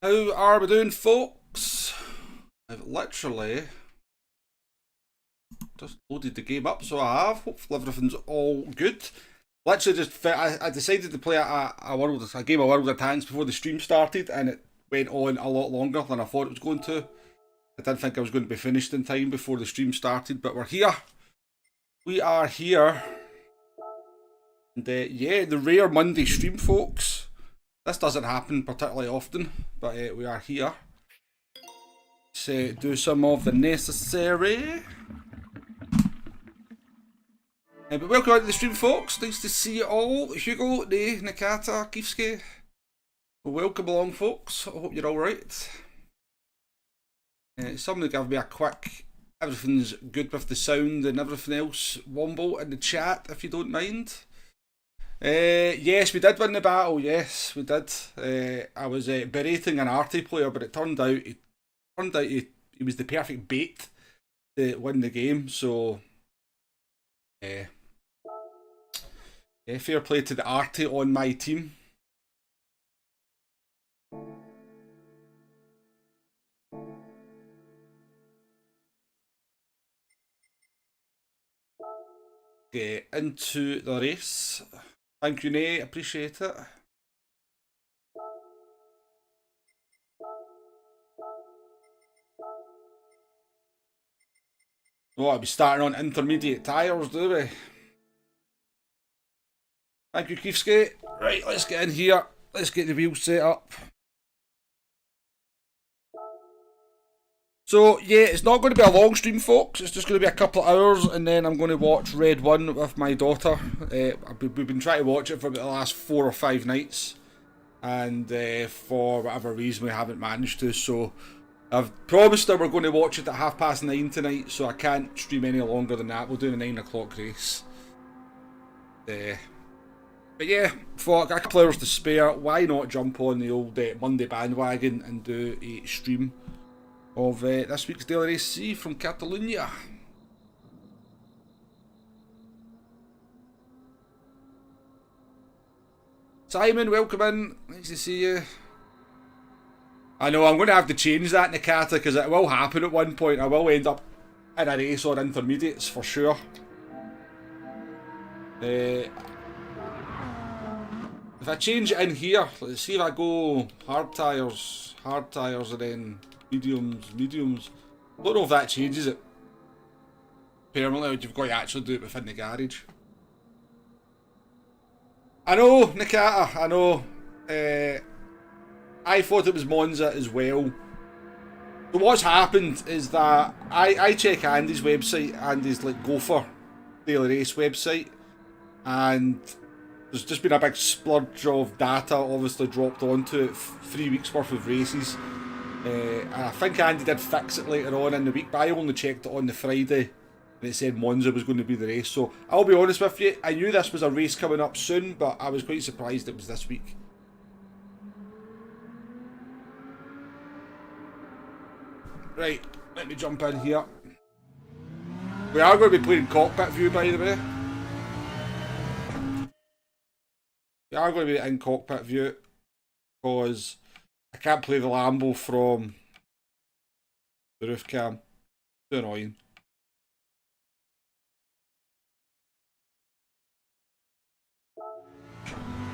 How are we doing, folks? I've literally just loaded the game up, so I have. Hopefully everything's all good. Literally just, I decided to play a game of World of Tanks before the stream started, and it went on a lot longer than I thought it was going to. I didn't think I was going to be finished in time before the stream started, but we're here. We are here. And yeah, the rare Monday stream, folks. This doesn't happen particularly often, but we are here. So do some of the necessary. But welcome back to the stream, folks. Nice to see you all. Hugo, Nakata, Kifsky. Welcome along, folks. I hope you're alright. Somebody give me a quick, everything's good with the sound and everything else, Womble in the chat, if you don't mind. Yes, we did win the battle. Yes, we did. I was berating an arty player, but it turned out he was the perfect bait to win the game. So, yeah, fair play to the arty on my team. Get into the race. Thank you, Nay. Appreciate it. Oh, I'll be starting on intermediate tyres, do we? Thank you, Keefskate. Right, let's get in here. Let's get the wheels set up. So, yeah, it's not going to be a long stream, folks. It's just going to be a couple of hours, and then I'm going to watch Red 1 with my daughter. We've been trying to watch it for about the last 4 or 5 nights, and for whatever reason we haven't managed to, so I've promised her we're going to watch it at 9:30 tonight, so I can't stream any longer than that. We'll do the 9 o'clock race. But yeah, for a couple hours to spare, why not jump on the old Monday bandwagon and do a stream of this week's Daily Race C from Catalunya. Simon, welcome in. Nice to see you. I know I'm going to have to change that, Nakata, because it will happen at one point. I will end up in a race or intermediates for sure. If I change it in here, let's see if I go hard tyres, and then mediums. I don't know if that changes it permanently, or you've got to actually do it within the garage. I know, Nakata, I know. I thought it was Monza as well. So what's happened is that I check Andy's website, Andy's like Gopher Daily Race website, and there's just been a big splurge of data obviously dropped onto it, 3 weeks worth of races. I think Andy did fix it later on in the week, but I only checked it on the Friday and it said Monza was going to be the race. So I'll be honest with you, I knew this was a race coming up soon, but I was quite surprised it was this week. Right, let me jump in here. We are going to be playing cockpit view, by the way. We are going to be in cockpit view because I can't play the Lambo from the roof cam. Too annoying.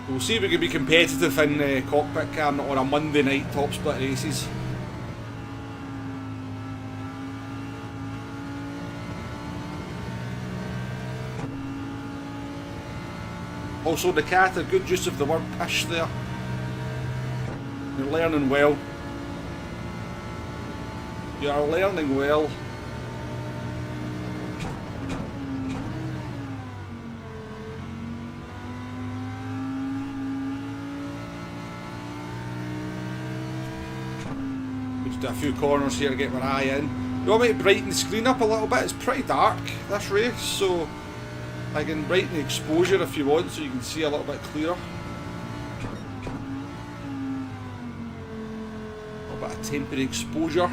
We'll see if we can be competitive in cockpit cam on a Monday night top split races. Also, Nakata, good use of the word pish there. You're learning well. You are learning well. We just do a few corners here to get my eye in. You want me to brighten the screen up a little bit? It's pretty dark, this race, so I can brighten the exposure if you want so you can see a little bit clearer. A little bit of temporary exposure.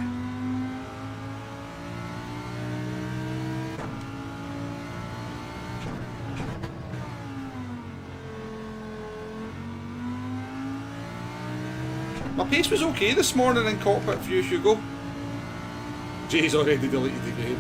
My pace was okay this morning in cockpit view, Hugo. Jay's already deleted the game.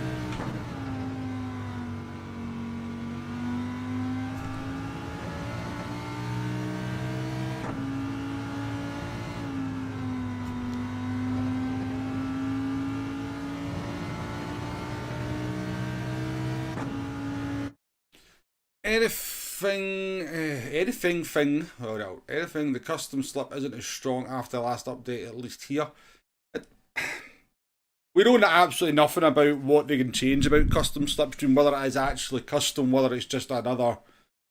Anything, the custom slip isn't as strong after the last update, at least here. We don't know absolutely nothing about what they can change about custom slipstream, whether it is actually custom, whether it's just another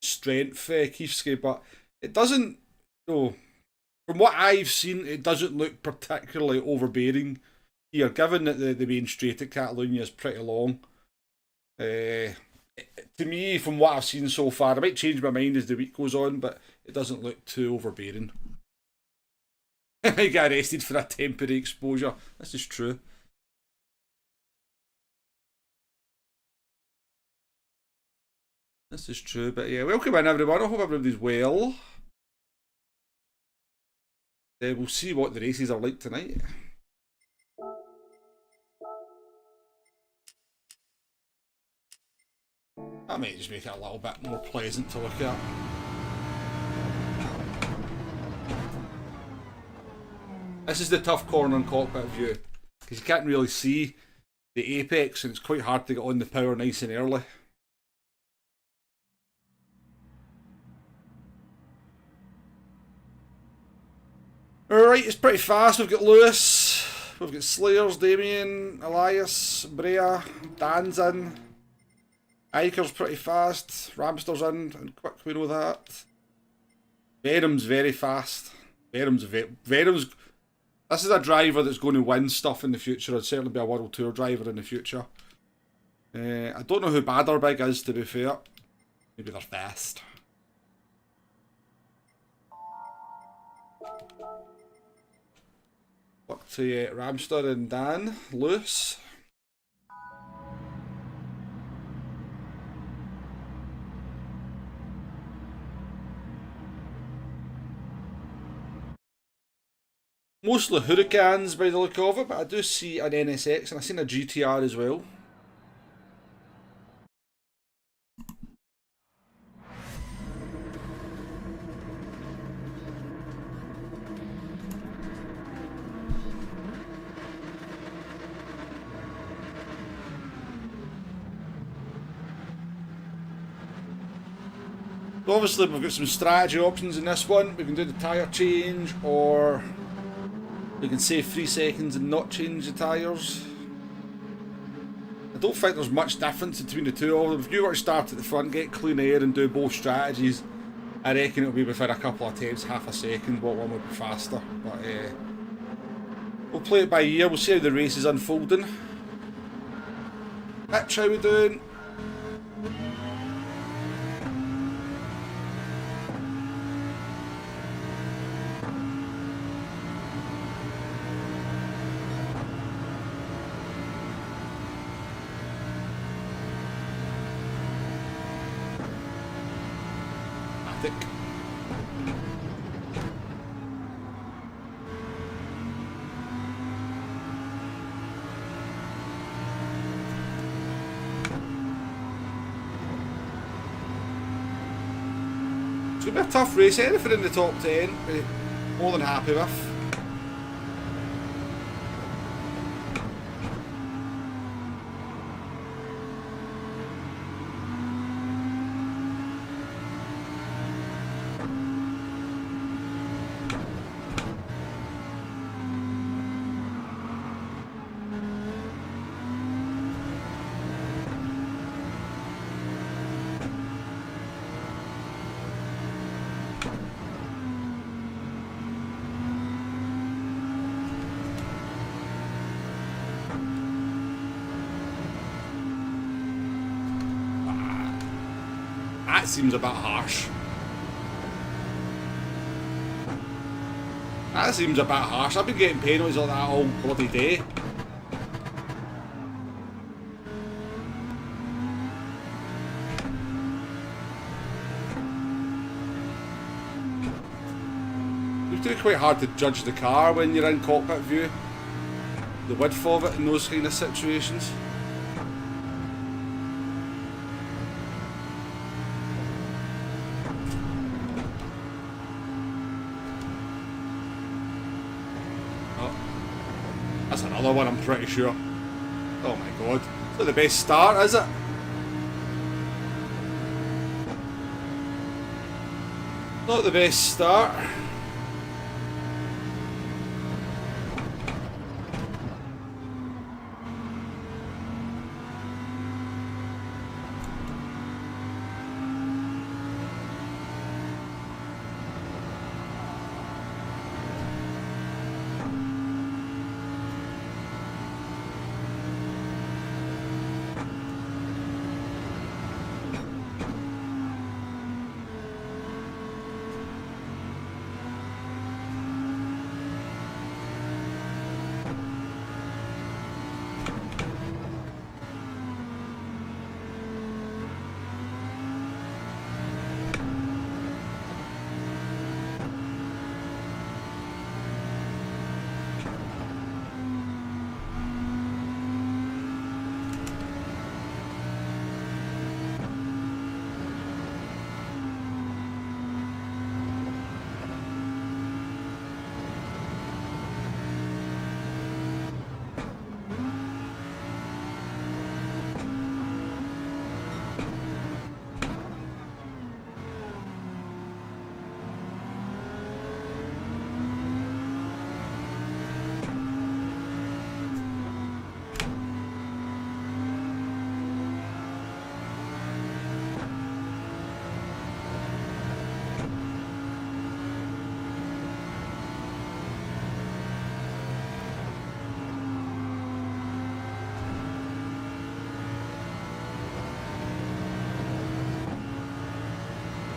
strength Kiefsky, but it doesn't, from what I've seen, it doesn't look particularly overbearing here, given that the main straight at Catalunya is pretty long. To me, from what I've seen so far, I might change my mind as the week goes on, but it doesn't look too overbearing. I might get arrested for a temporary exposure. This is true. This is true, but yeah, welcome in everyone. I hope everybody's well. We'll see what the races are like tonight. That might just make it a little bit more pleasant to look at. This is the tough corner in cockpit view, because you can't really see the apex and it's quite hard to get on the power nice and early. Alright, it's pretty fast. We've got Lewis, we've got Slayers, Damien, Elias, Brea, Dan's in. Iker's pretty fast, Ramster's in, and quick, we know that. Venom's very fast. Venom's this is a driver that's going to win stuff in the future. I'd certainly be a World Tour driver in the future. I don't know who Baderbig is, to be fair. Maybe they're fast. Look to Ramster and Dan, Lewis. Mostly Hurricanes by the look of it, but I do see an NSX and I've seen a GTR as well. So obviously we've got some strategy options in this one. We can do the tyre change, or we can save 3 seconds and not change the tyres. I don't think there's much difference between the two of them. If you were to start at the front, get clean air and do both strategies, I reckon it'll be within a couple of attempts, half a second, what one would be faster. But we'll play it by ear, we'll see how the race is unfolding. Pitch, how we doing? It's going to be a tough race. Anything in the top 10, we're more than happy with. That seems a bit harsh. That seems a bit harsh. I've been getting penalties like that all bloody day. to be quite hard to judge the car when you're in cockpit view. The width of it in those kind of situations. Oh, that's another one, I'm pretty sure. Oh my god. It's not the best start, is it? Not the best start.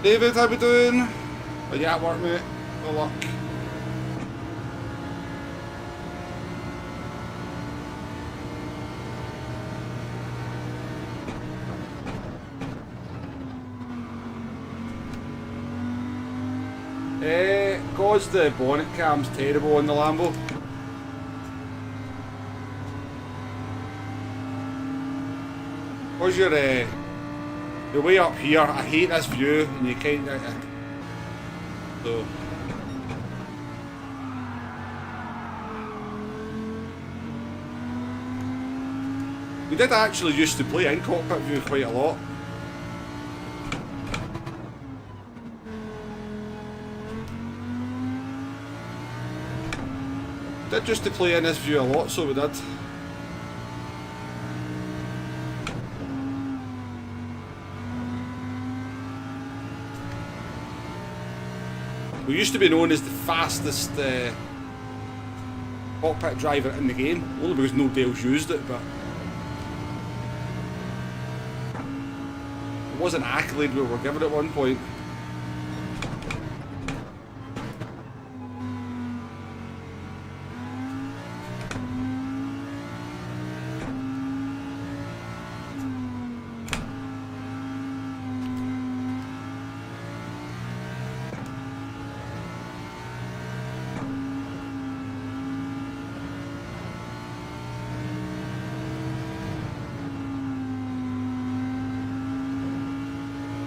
David, how we doing? Are you at work, mate? Good luck. Cause the bonnet cam's terrible on the Lambo. Cause you're way up here. I hate this view, and you kind of so. We did actually used to play in cockpit view quite a lot. Did used to play in this view a lot, so we did. We used to be known as the fastest cockpit driver in the game, only because nobody else used it, but it was an accolade we were given at one point.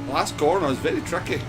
Last corner is very tricky.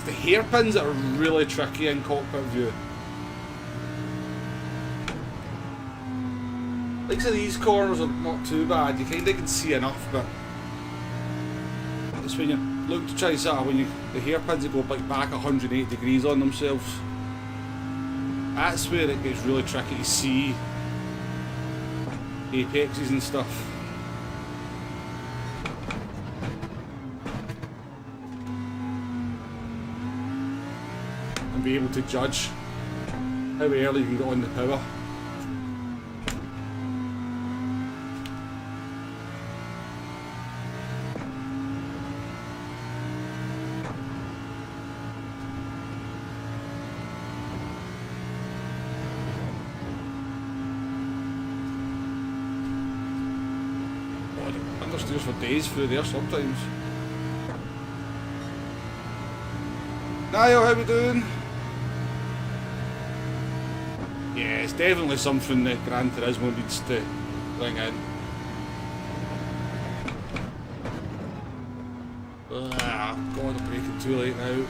The hairpins are really tricky in cockpit view. Like I said, these corners are not too bad. You kind of can see enough, but it's when you look to try sort of when the hairpins go like back 108 degrees on themselves. That's where it gets really tricky to see apexes and stuff. And be able to judge how early you can get on the power. Understeers for days through there sometimes. Niall, how we doing? Yeah, it's definitely something that Gran Turismo needs to bring in. Ah, God, I'm braking too late now.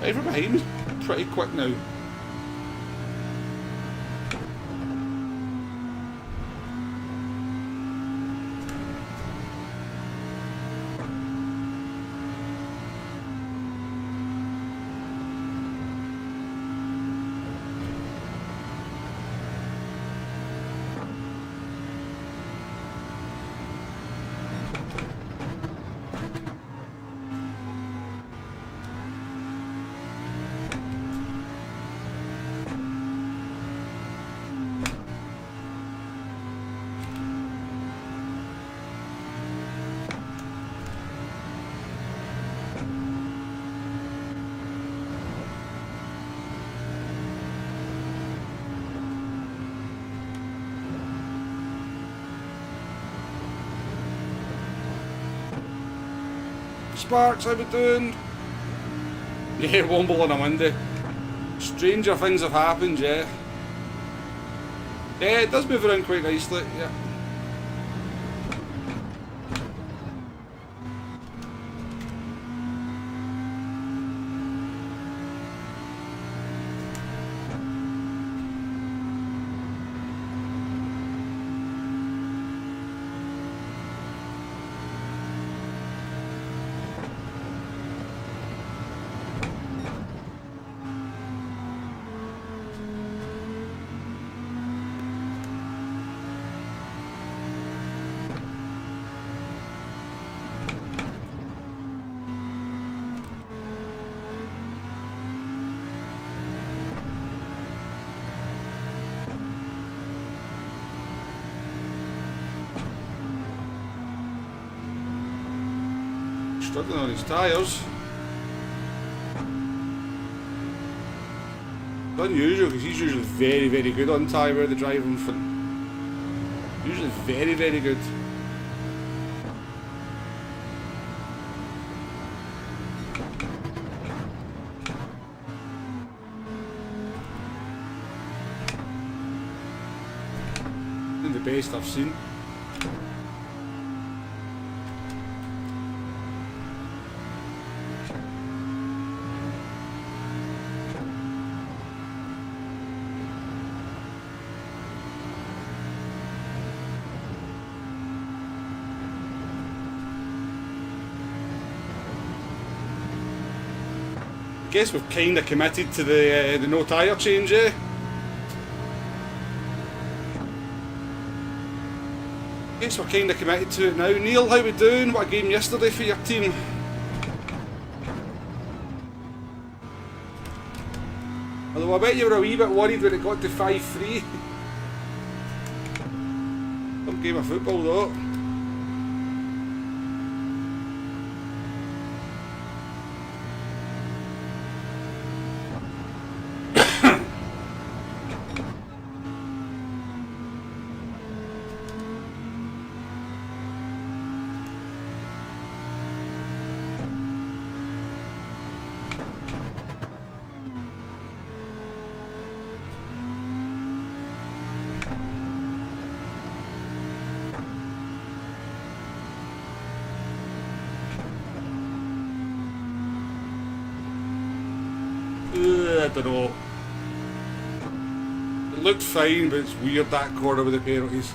Everyone behind me's pretty quick now. Sparks, how we doing? Yeah, Womble on a Monday. Stranger things have happened, yeah. Yeah, it does move around quite nicely, yeah. Struggling on his tyres. It's unusual because he's usually very, very good on tyre where they drive him from. Usually very, very good. And the best I've seen. Guess we've kind of committed to the no tyre change, eh? Guess we're kind of committed to it now. Neil, how we doing? What a game yesterday for your team. Although I bet you were a wee bit worried when it got to 5-3. Some game of football though. I don't know. It looked fine, but it's weird that corner with the penalties.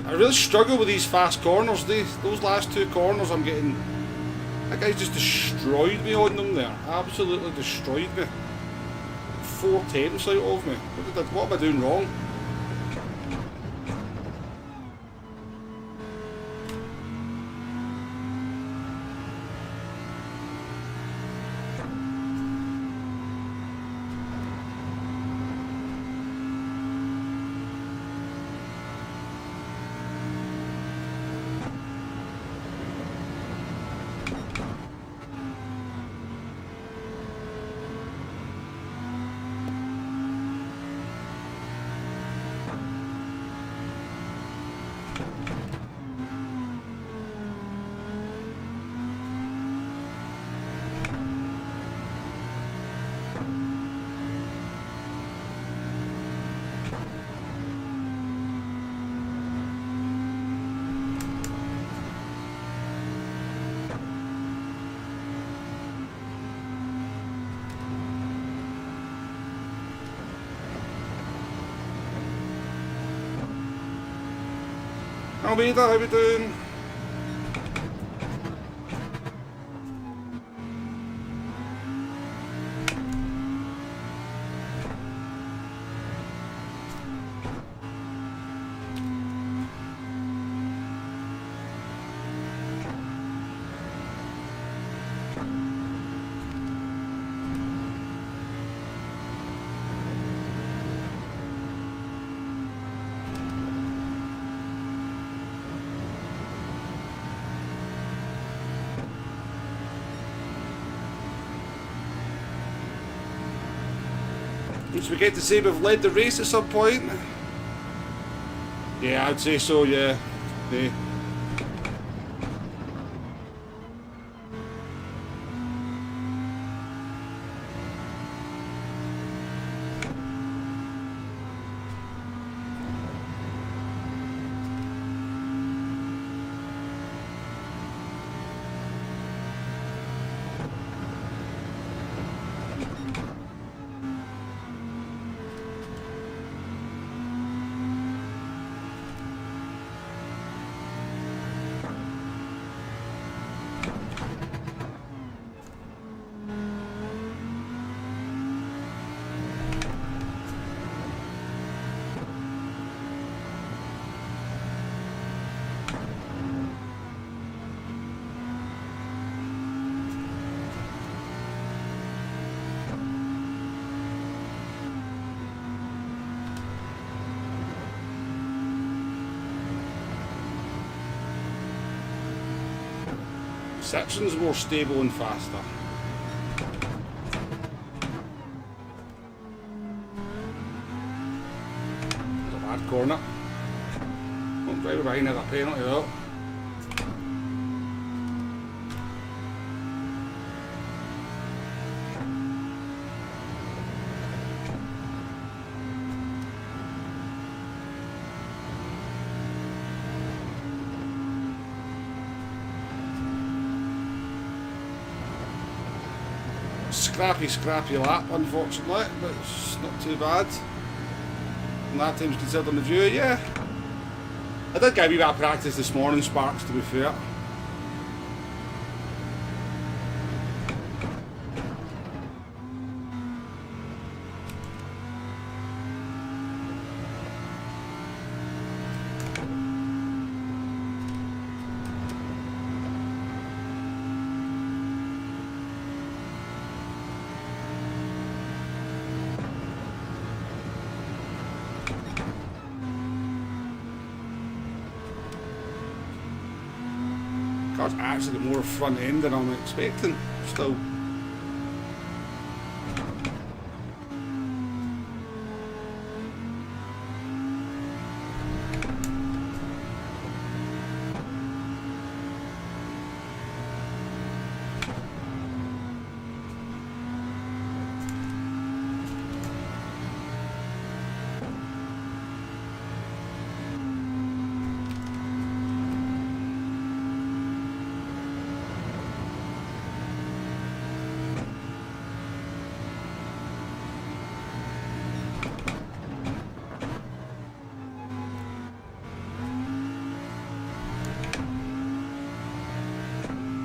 I really struggle with these fast corners. Those last two corners I'm getting... That guy just destroyed me on them there. Absolutely destroyed me. 4 attempts out of me. What am I doing wrong? Almeida, how we doing? Should we get to say we've led the race at some point? Yeah, I'd say so, yeah. Section's more stable and faster. It's a bad corner. Don't drive behind at a penalty though. Scrappy lap, unfortunately, but it's not too bad. And that time's considered on the view, yeah. I did get a wee bit of practice this morning, Sparks, to be fair. Car's actually got more front end than I'm expecting. Still.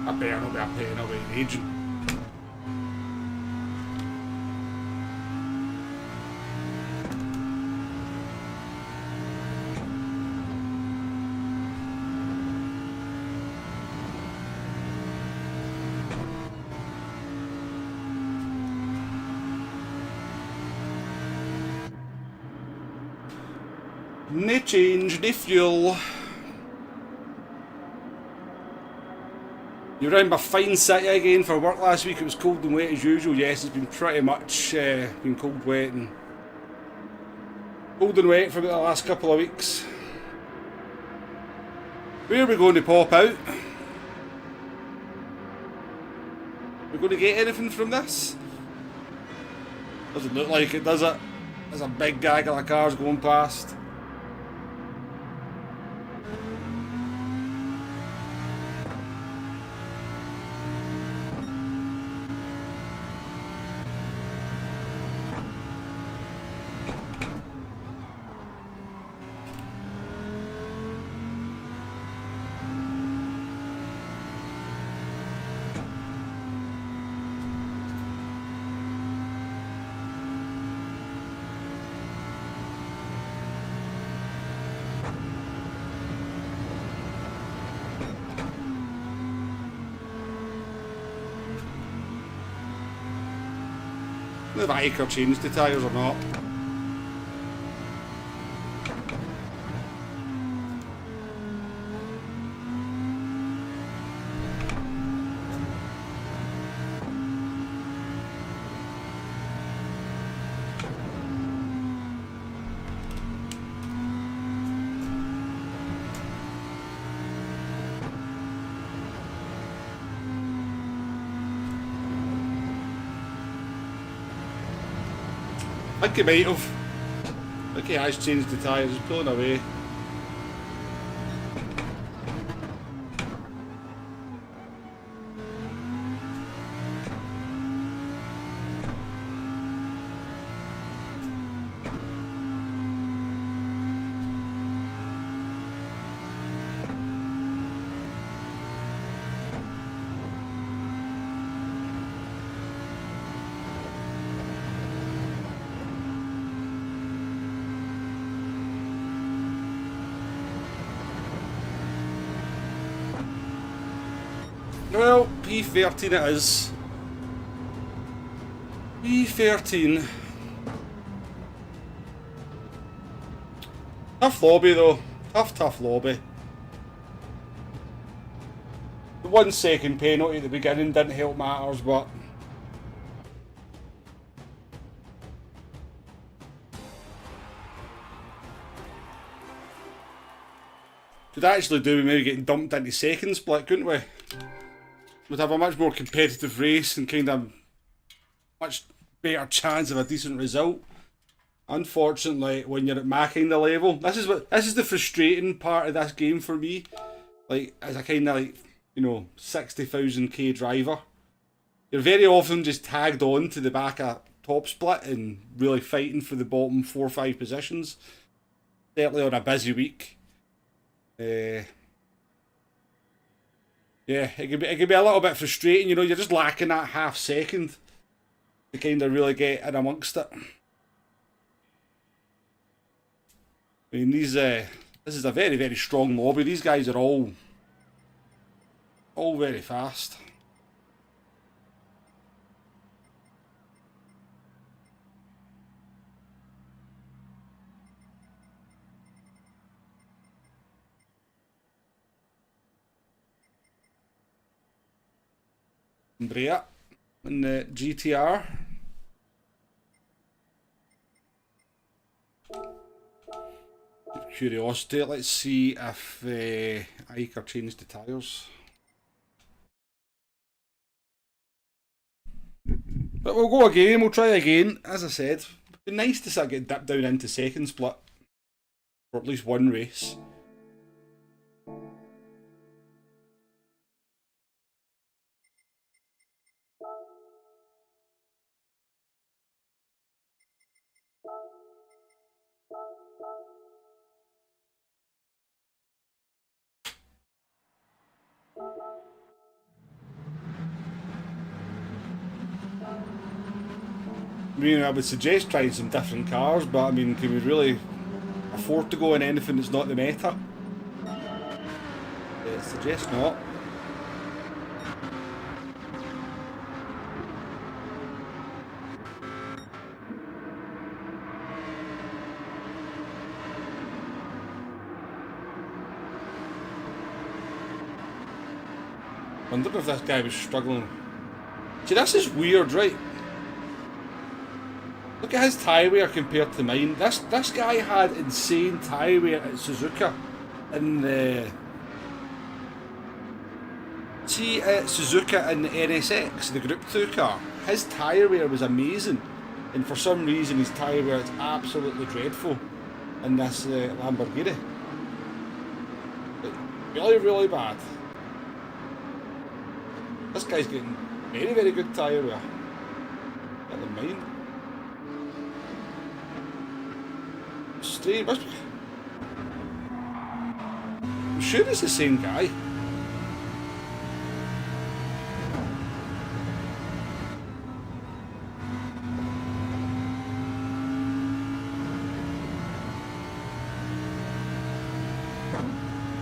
I better not be a petting away an agent. No change, no fuel. You were around my fine city again for work last week. It was cold and wet as usual. Yes, it's been pretty much been cold, wet and wet for about the last couple of weeks. Where are we going to pop out? We're going to get anything from this? Doesn't look like it, does it? There's a big gaggle of cars going past. If Iker changed the tyres or not. I think he might have. I think he has changed the tyres, he's pulling away. Well, P13 it is. P13. Tough lobby though. Tough lobby. The 1 second penalty at the beginning didn't help matters, but could actually do with maybe getting dumped into second split, couldn't we? Would have a much more competitive race and kind of much better chance of a decent result. Unfortunately, when you're at my kind of level, this is the frustrating part of this game for me. Like, as a kind of like, you know, 60,000k driver, you're very often just tagged on to the back of top split and really fighting for the bottom 4 or 5 positions. Certainly on a busy week. Yeah, it can be a little bit frustrating, you know, you're just lacking that half second to kind of really get in amongst it. I mean, this is a very, very strong lobby. These guys are all very fast. Brea in the GTR. Curiosity, let's see if Iker changed the tyres. But we'll go again, we'll try again. As I said, it'd be nice to sort of get dipped down into second split. For at least one race. I mean, I would suggest trying some different cars, but I mean, can we really afford to go in anything that's not the meta? Yeah, suggest not. I wonder if this guy was struggling. See, this is weird, right? Look at his tyre wear compared to mine. This guy had insane tyre wear at Suzuka in the... See, at Suzuka in the NSX, the Group 2 car, his tyre wear was amazing. And for some reason his tyre wear is absolutely dreadful in this Lamborghini. Really, really bad. This guy's getting very, very good tyre wear. Better than mine. Strange. I'm sure it's the same guy.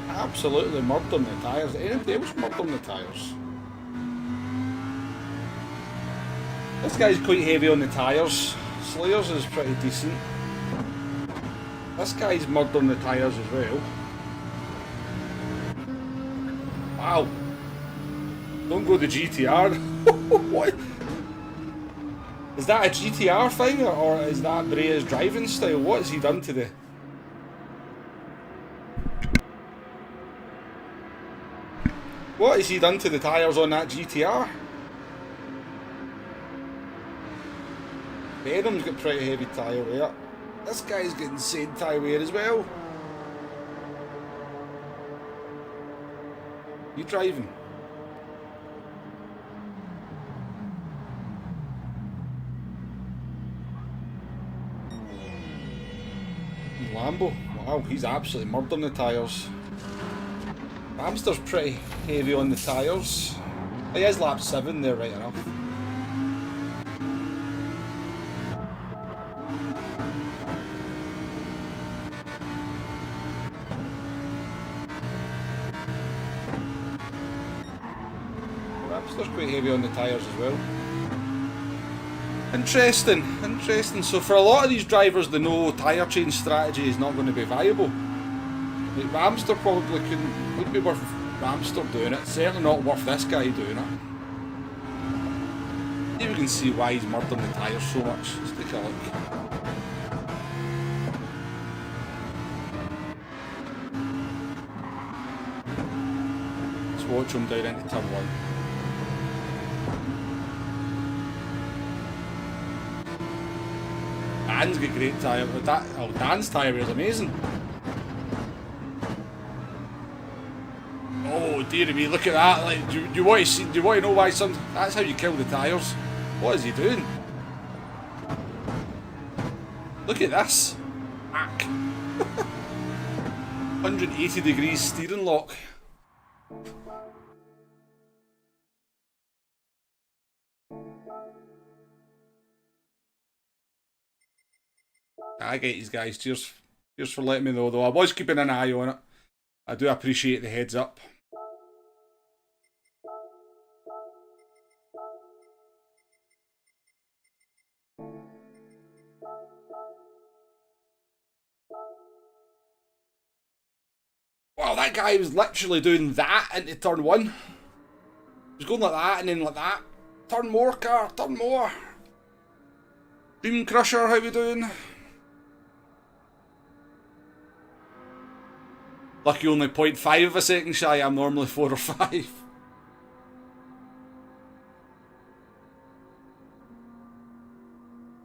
Absolutely murdered on the tyres. Anybody else murdered on the tyres? This guy's quite heavy on the tyres. Slayers is pretty decent. This guy's murdered on the tyres as well. Wow. Don't go the GTR. What? Is that a GTR thing or is that Brea's driving style? What has he done to the... What has he done to the tyres on that GTR? Benham's got pretty heavy tyre wear. This guy's got insane tyre wear as well. You driving? Lambo. Wow, he's absolutely murdered on the tyres. Amster's pretty heavy on the tyres. He is lap 7 there, right enough. Amster's quite heavy on the tyres as well. Interesting, interesting. So for a lot of these drivers, the no tyre change strategy is not going to be viable. Like Ramster probably wouldn't be worth Ramster doing it. Certainly not worth this guy doing it. Here we can see why he's murdering the tyres so much. Let's take a look. Let's watch him down into turn 1. Dan's got great tyre. Dan's tyre is amazing. Oh dear me, look at that. Like, do you want to see, do you want to know why some... That's how you kill the tyres. What is he doing? Look at this. Whack. 180 degrees steering lock. I get these guys. Cheers for letting me know though. I was keeping an eye on it. I do appreciate the heads up. Wow, that guy was literally doing that into turn 1. He was going like that and then like that. Turn more, car, turn more. Dream Crusher, how we doing? Lucky only 0.5 of a second shy, I'm normally 4 or 5.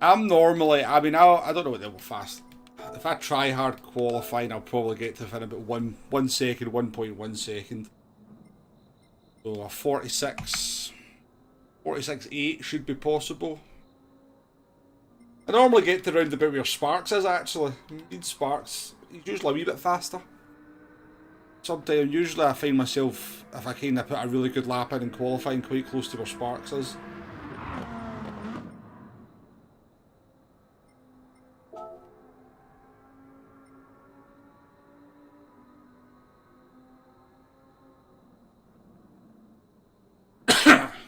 I'm normally, I mean, I don't know what they will fast. If I try hard qualifying, I'll probably get to within about 1 second, 1.1 second. So a 46.8 should be possible. I normally get to round about where Sparks is actually. You need Sparks, he's usually a wee bit faster. Sometimes, usually I find myself, if I kind of put a really good lap in qualifying, quite close to where Sparks is.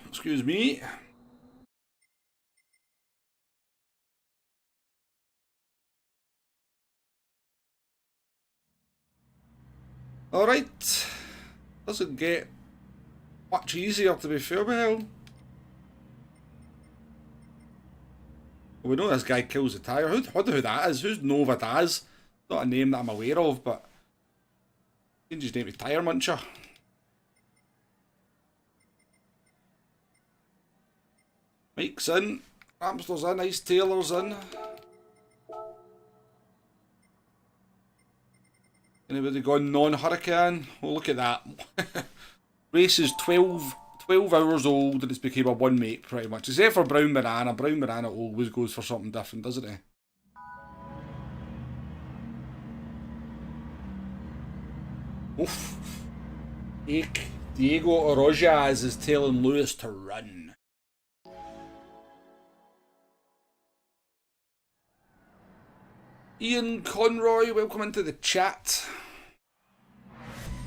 Excuse me. Alright. Doesn't get much easier, to be fair, Mel. We know this guy kills the tyre. Wonder who that is. Who's Nova Daz? Not a name that I'm aware of, but changed his name to Tyre Muncher. Mike's in. Ramster's in. Ice Taylor's in. Anybody gone non-Hurricane? Oh, look at that. Race is 12 hours old and it's became a one make pretty much. Except for Brown Banana. Brown Banana always goes for something different, doesn't he? Oof. Diego Orojas is telling Lewis to run. Ian Conroy, welcome into the chat.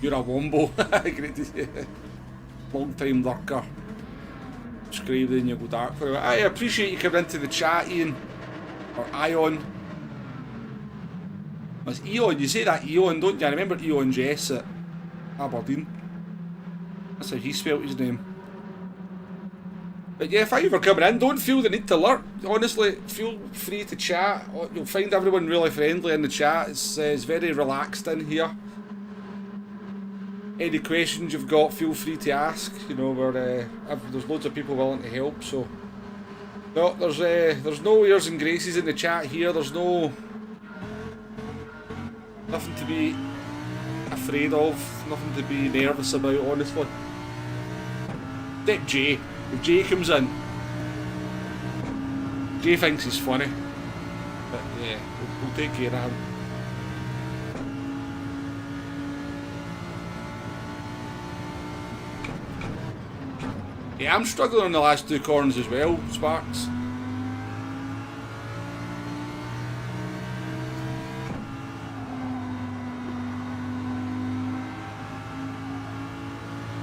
You're a wombo. Great to see you. Long time lurker. Subscribe then you go dark for a while. I appreciate you coming into the chat, Ian. Or Ion. It's Eon, you say that Eon, don't you? I remember Eon Jess at Aberdeen. That's how he spelt his name. But yeah, thank you for coming in. Don't feel the need to lurk. Honestly, feel free to chat. You'll find everyone really friendly in the chat. It's very relaxed in here. Any questions you've got, feel free to ask. You know, there's loads of people willing to help. So, no, there's no airs and graces in the chat here. There's nothing to be afraid of. Nothing to be nervous about. Honestly, except Jay. If Jay comes in, Jay thinks he's funny, but yeah, we'll take care of him. Yeah, I'm struggling on the last two corners as well, Sparks.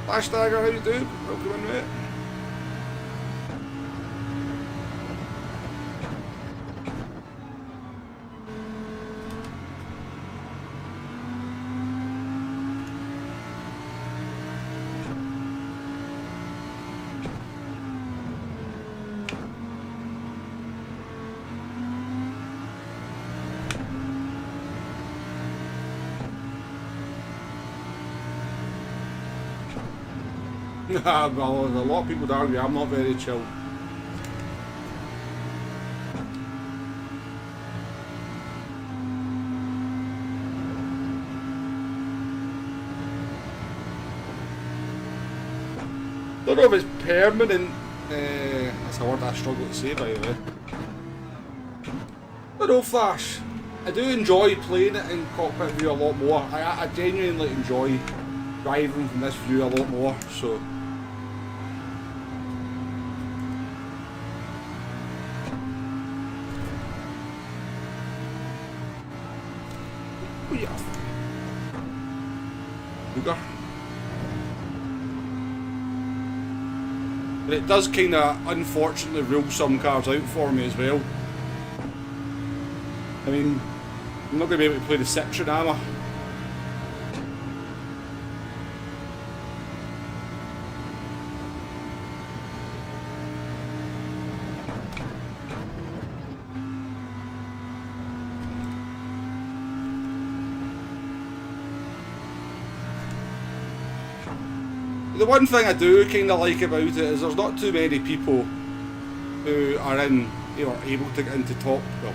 Flash Dagger, how you doing? Welcome in, mate. Well, there's a lot of people that argue I'm not very chill. Don't know if it's permanent. That's a word I struggle to say, by the way. I don't know, Flash. I do enjoy playing it in cockpit view a lot more. I genuinely enjoy driving from this view a lot more, so. Oh yeah. Booger. But it does kind of unfortunately rule some cars out for me as well. I mean, I'm not going to be able to play the Citroen, am I? the one thing I do kind of like about it is there's not too many people who are able to get into top. Well,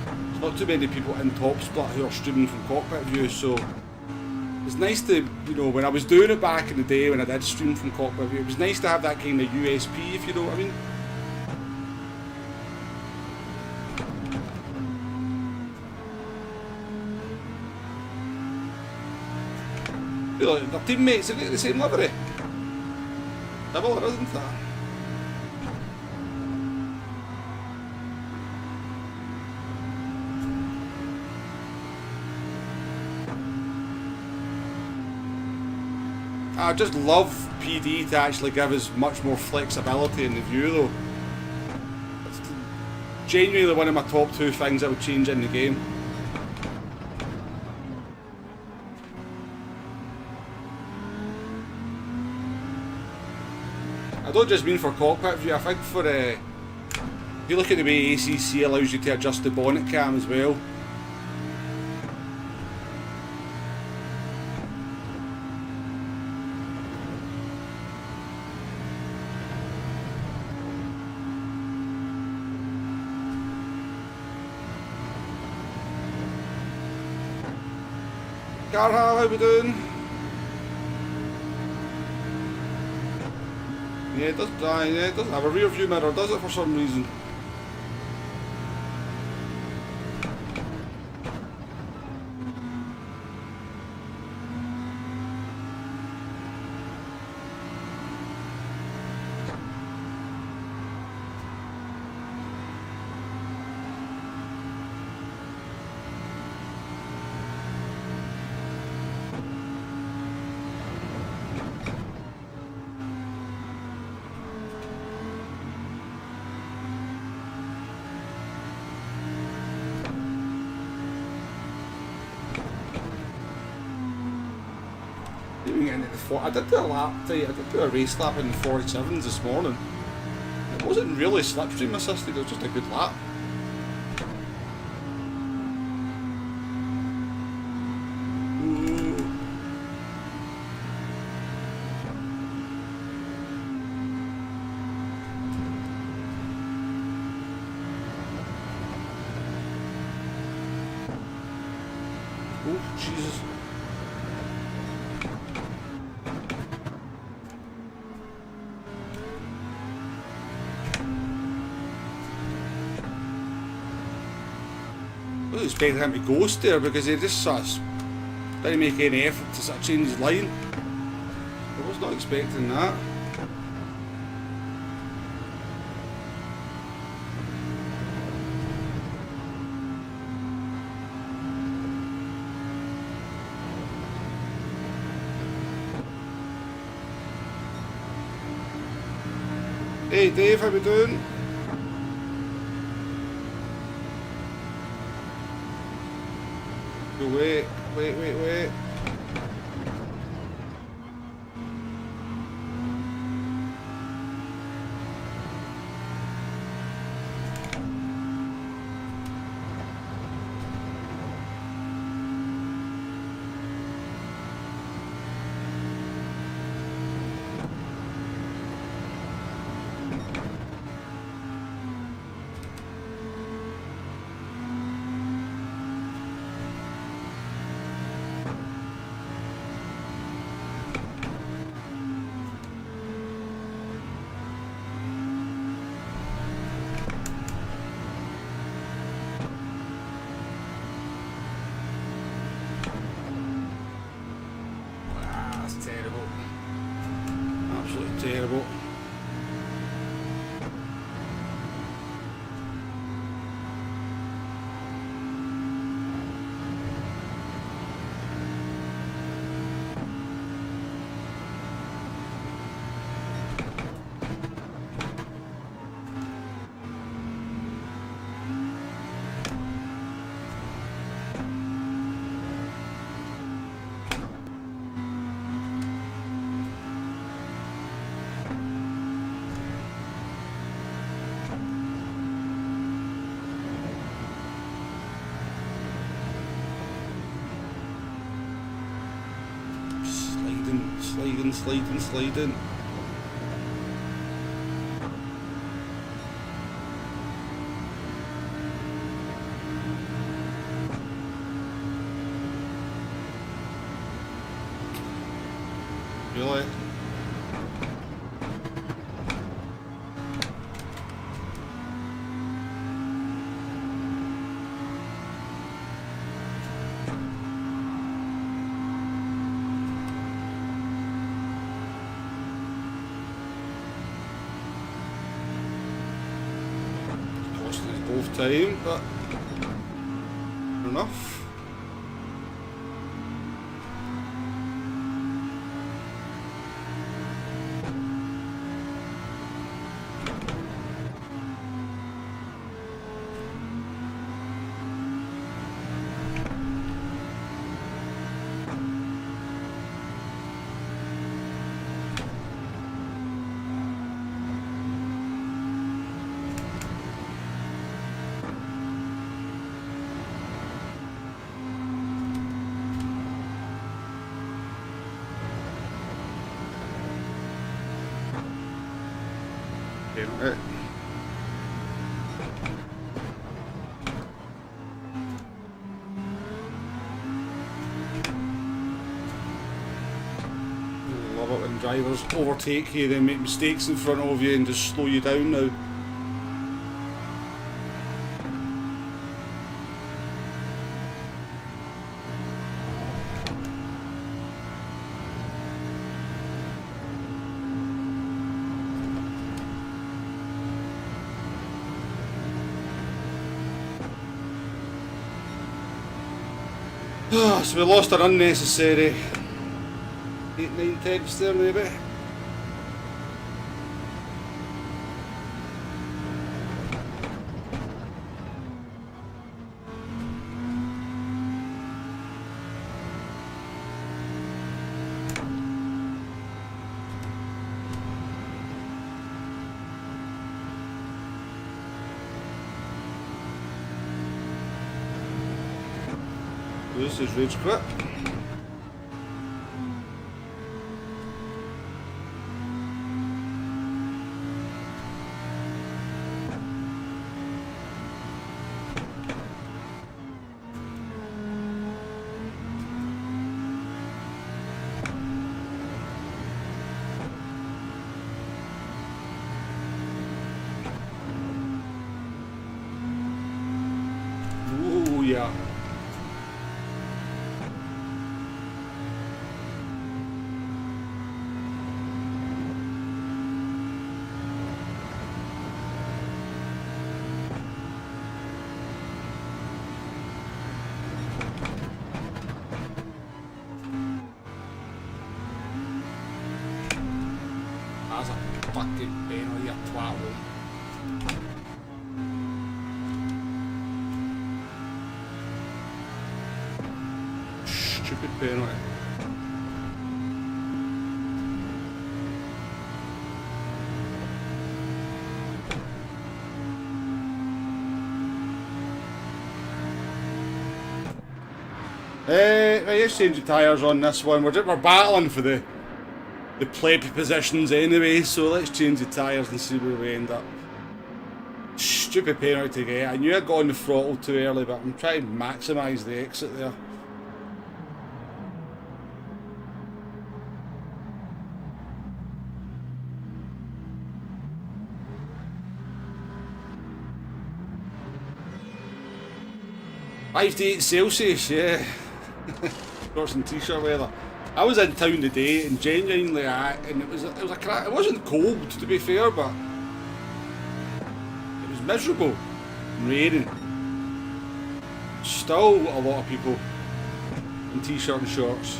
there's not too many people in Top Split who are streaming from cockpit view, so it's nice to, when I was doing it back in the day when I did stream from cockpit view, it was nice to have that kind of USP, if you know what I mean. Their teammates have got the same livery. Double, isn't that? I just love PD to actually give us much more flexibility in the view though. It's genuinely one of my top 2 things I would change in the game. I don't just mean for cockpit view, I think for if you look at the way ACC allows you to adjust the bonnet cam as well. Garha, how we doing? Yeah, it doesn't have a rear view mirror, does it, for some reason? I did do a race lap in the 47s this morning. It wasn't really slipstream assisted, it was just a good lap. Oh, Jesus. I wasn't expecting him to ghost there because he just sort of didn't make any effort to sort of change his line. I was not expecting that. Hey Dave, how we doing? Wait. Terrible. sliding, sliding, sliding. Really? Costing us both time, but fair enough. Right. Love it when drivers overtake you, then make mistakes in front of you and just slow you down now. So we lost an unnecessary 8, 9 tenths there maybe. This is rage quit. Ooh, yeah. That's a fucking penalty, you twat. Stupid penalty. Right, let's change the tyres on this one. We're battling for the pleb positions anyway, so let's change the tyres and see where we end up. Stupid penalty to get. I knew I got on the throttle too early, but I'm trying to maximise the exit there. Five to 8 Celsius, yeah. Shorts and t-shirt weather. I was in town today and genuinely, and it was a crack. It wasn't cold to be fair, but it was miserable and raining. Still a lot of people in t-shirt and shorts.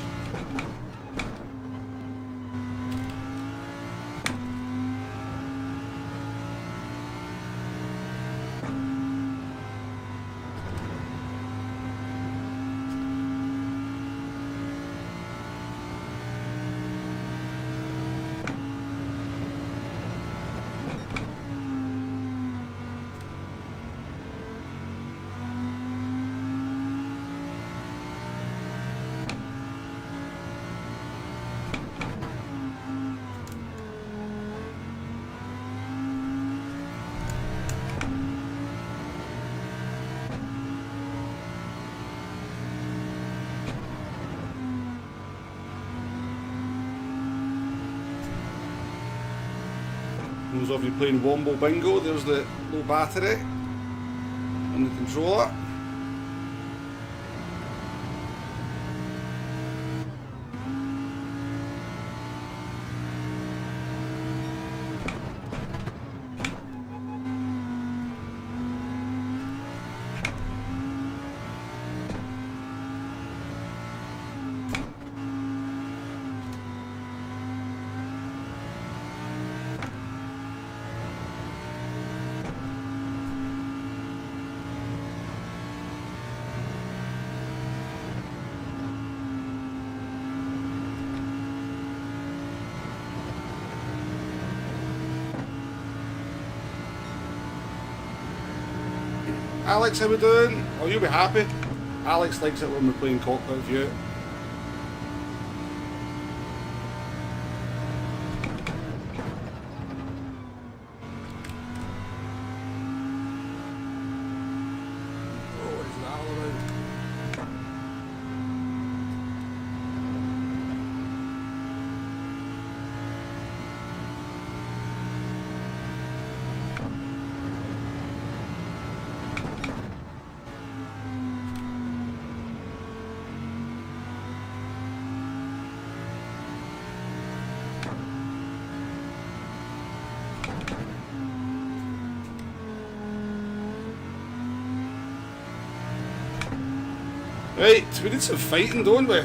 Those of you playing Wombo Bingo, there's the low battery on the controller. Alex, how we doing? Oh, you'll be happy. Alex likes it when we're playing cockpit view. Right, we need some fighting, don't we?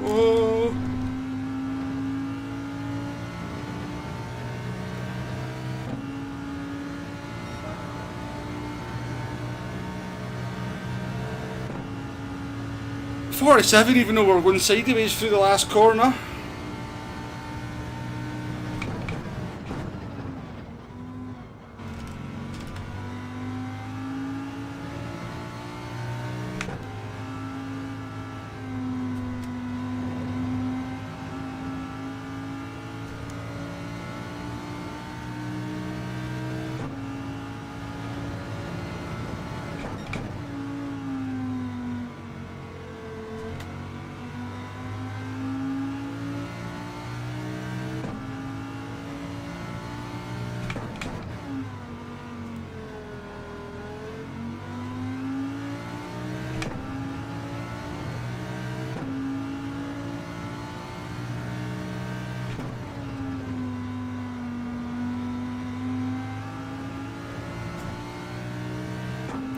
Oh. .47, even though we're going sideways through the last corner.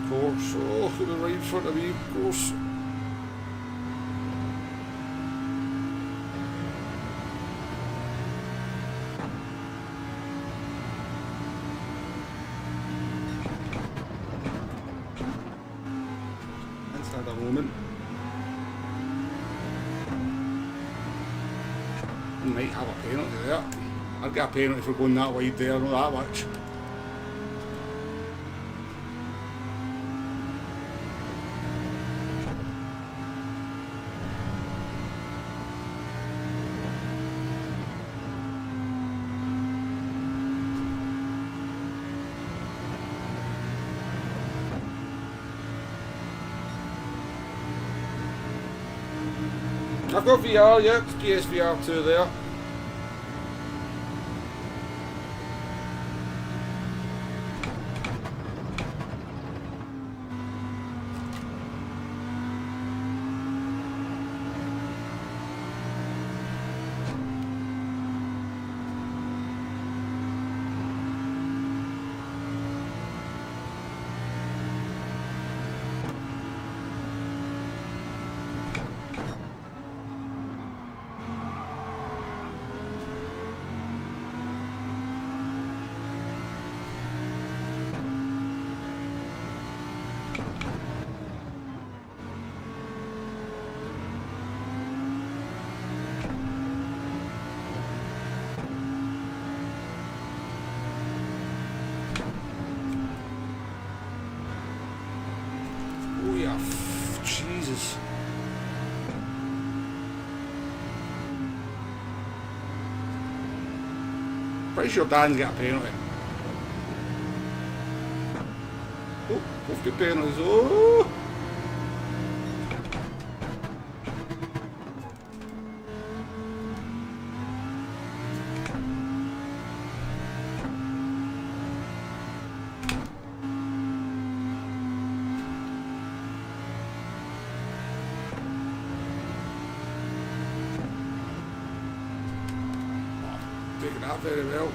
Course, oh, to the right in front of me, of course. Inside a moment. Might have a penalty there. I'd get a penalty for going that wide there, not that much. I've got VR, yeah, it's PSVR 2 there. Oh yeah, Jesus. Pretty sure Dan's got a penalty. Oh, both good penalties. Oh! Taking that very well.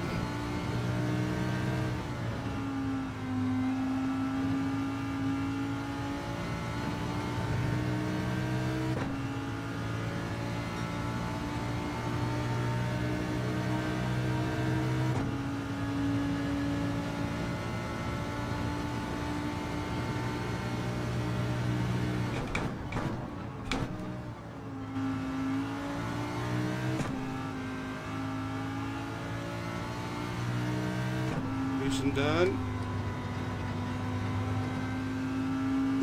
And done.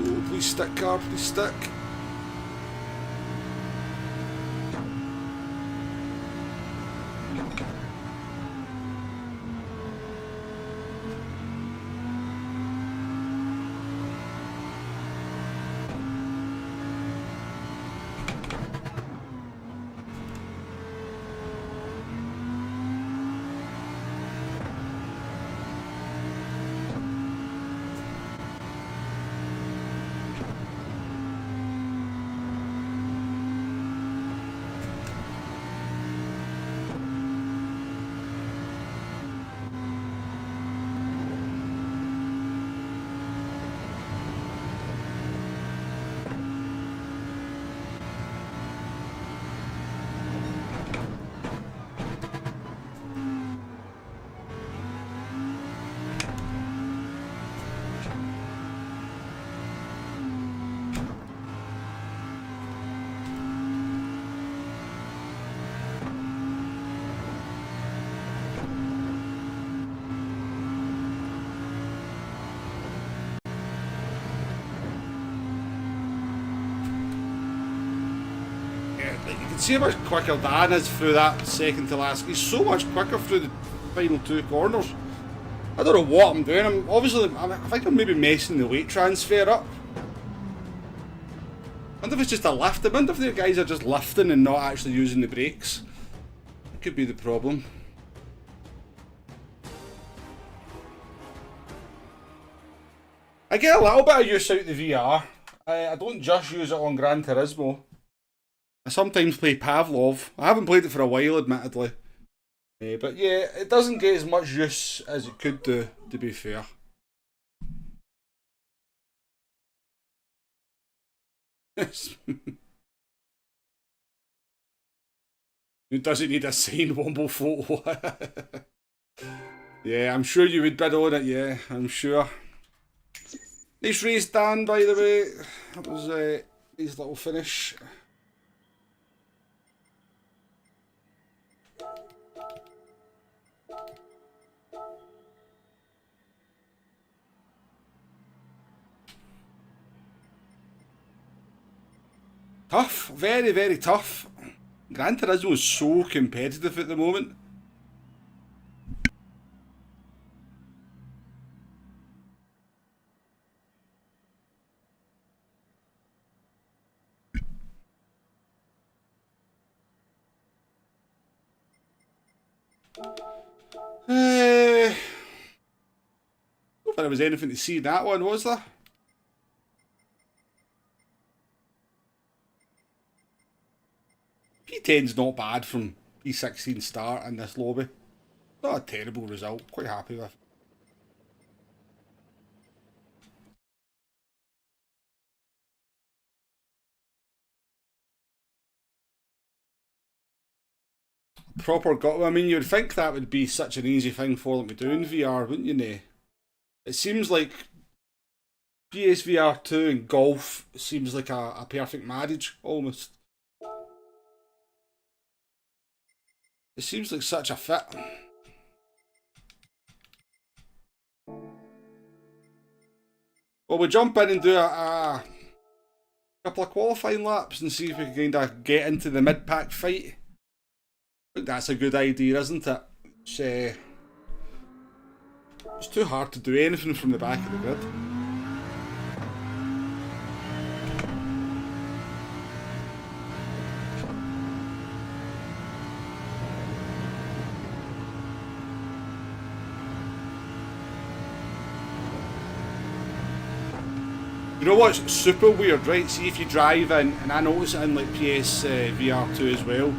Oh, please stick, car, please stick. You can see how much quicker Dan is through that second to last. He's so much quicker through the final two corners. I don't know what I'm doing. I think I'm maybe messing the weight transfer up. I wonder if it's just a lift. I wonder if the guys are just lifting and not actually using the brakes. That could be the problem. I get a little bit of use out of the VR. I don't just use it on Gran Turismo. I sometimes play Pavlov. I haven't played it for a while, admittedly. But yeah, it doesn't get as much use as it could do, to be fair. Who doesn't need a signed Womble photo? Yeah, I'm sure you would bid on it, yeah, I'm sure. Nice race, Dan, by the way. That was a nice little finish. Tough, very, very tough. Gran Turismo is so competitive at the moment. I don't think there was anything to see in that one, was there? P10's not bad from P16 start in this lobby. Not a terrible result, quite happy with. Proper got. I mean, you'd think that would be such an easy thing for them to do in VR, wouldn't you? Nay, it seems like PSVR 2 and golf seems like a perfect marriage, almost. It seems like such a fit. Well, we jump in and do a couple of qualifying laps and see if we can kind of get into the mid-pack fight. I think that's a good idea, isn't it? It's too hard to do anything from the back of the grid. You know what's super weird, right? See if you drive in, and I notice it in like PS VR 2 as well.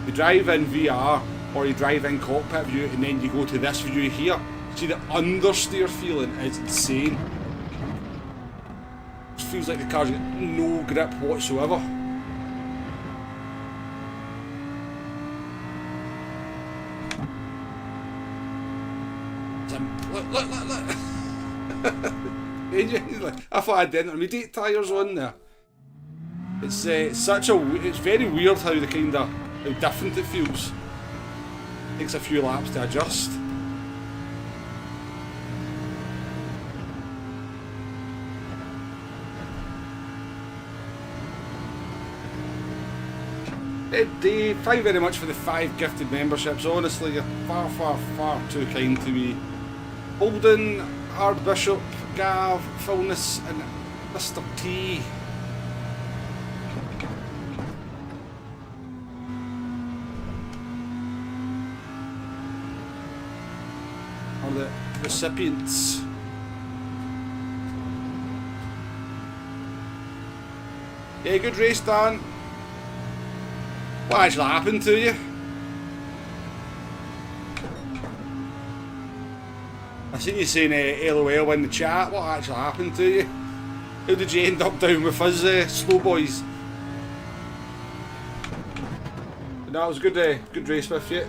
You drive in VR or you drive in cockpit view and then you go to this view here. See, the understeer feeling is insane. It feels like the car's got no grip whatsoever. Look. I thought I had the intermediate tyres on there. It's it's very weird how how different it feels. Takes a few laps to adjust. Dave, thank you very much for the 5 gifted memberships. Honestly, you're far, far, far too kind to me. Holden, Archbishop, Gav, Fulness, and Mr. T. Are the recipients. Yeah, good race, Dan. What actually happened to you? I seen you saying LOL in the chat. What actually happened to you? How did you end up down with us slow boys? But no, it was a good race with you.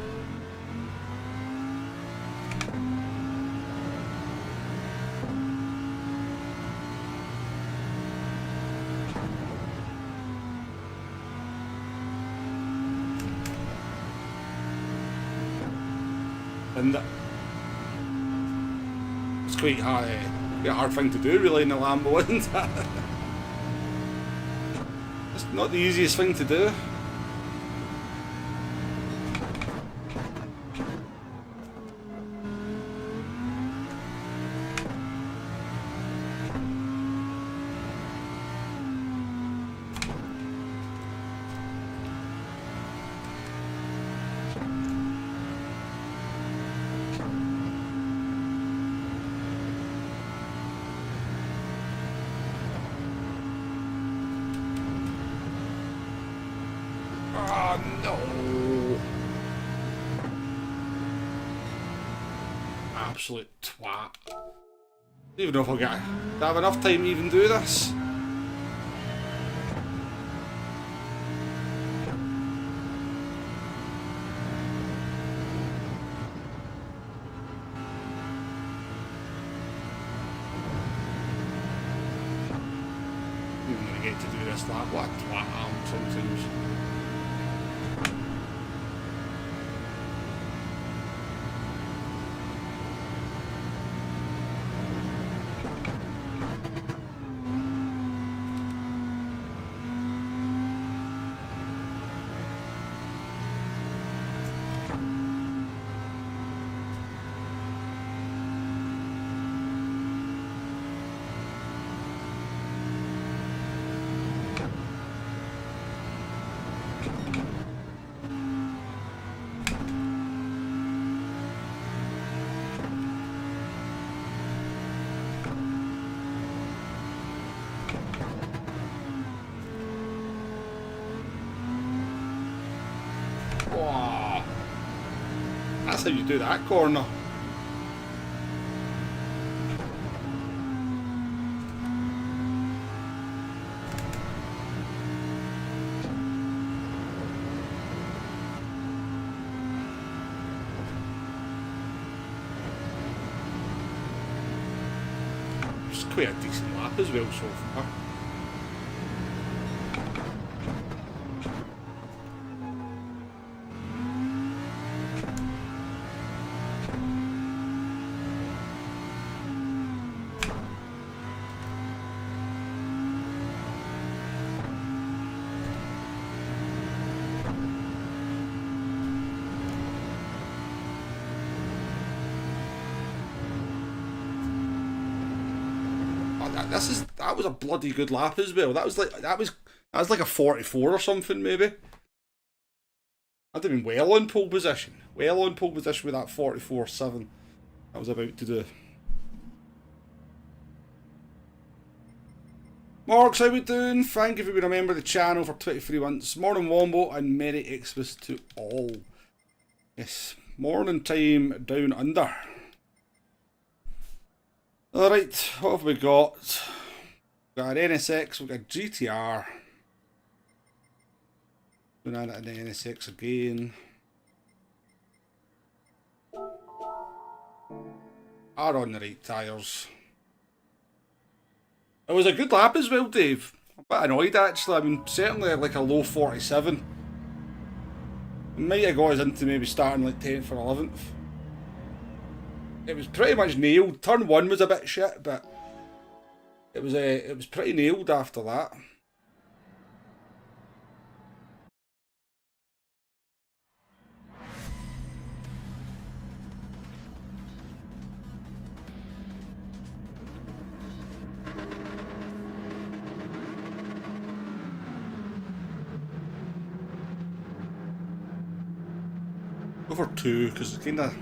And it's quite a hard thing to do, really, in the Lambo, isn't it? It's not the easiest thing to do. Absolute twat. Don't even know if do I have enough time to even do this. I'm even gonna get to do this lap. What a twat I am sometimes. That's how you do that corner. Just quite a decent lap as well so far. That was a bloody good lap as well. That was like a 44 or something maybe. I'd have been well on pole position. Well on pole position with that 44.7 I was about to do. Morgs, how we doing? Thank you for being a member of the channel for 23 months. Morning Wombo and Merry Xmas to all. Yes, morning time down under. Alright, what have we got? We've got an NSX, we've got a GTR. Doing that at an NSX again. Are on the right tyres. It was a good lap as well, Dave. I'm a bit annoyed actually. I mean, certainly like a low 47. It might have got us into maybe starting like 10th or 11th. It was pretty much nailed. Turn 1 was a bit shit, but it was pretty nailed after that. Go for 2 because it's kind of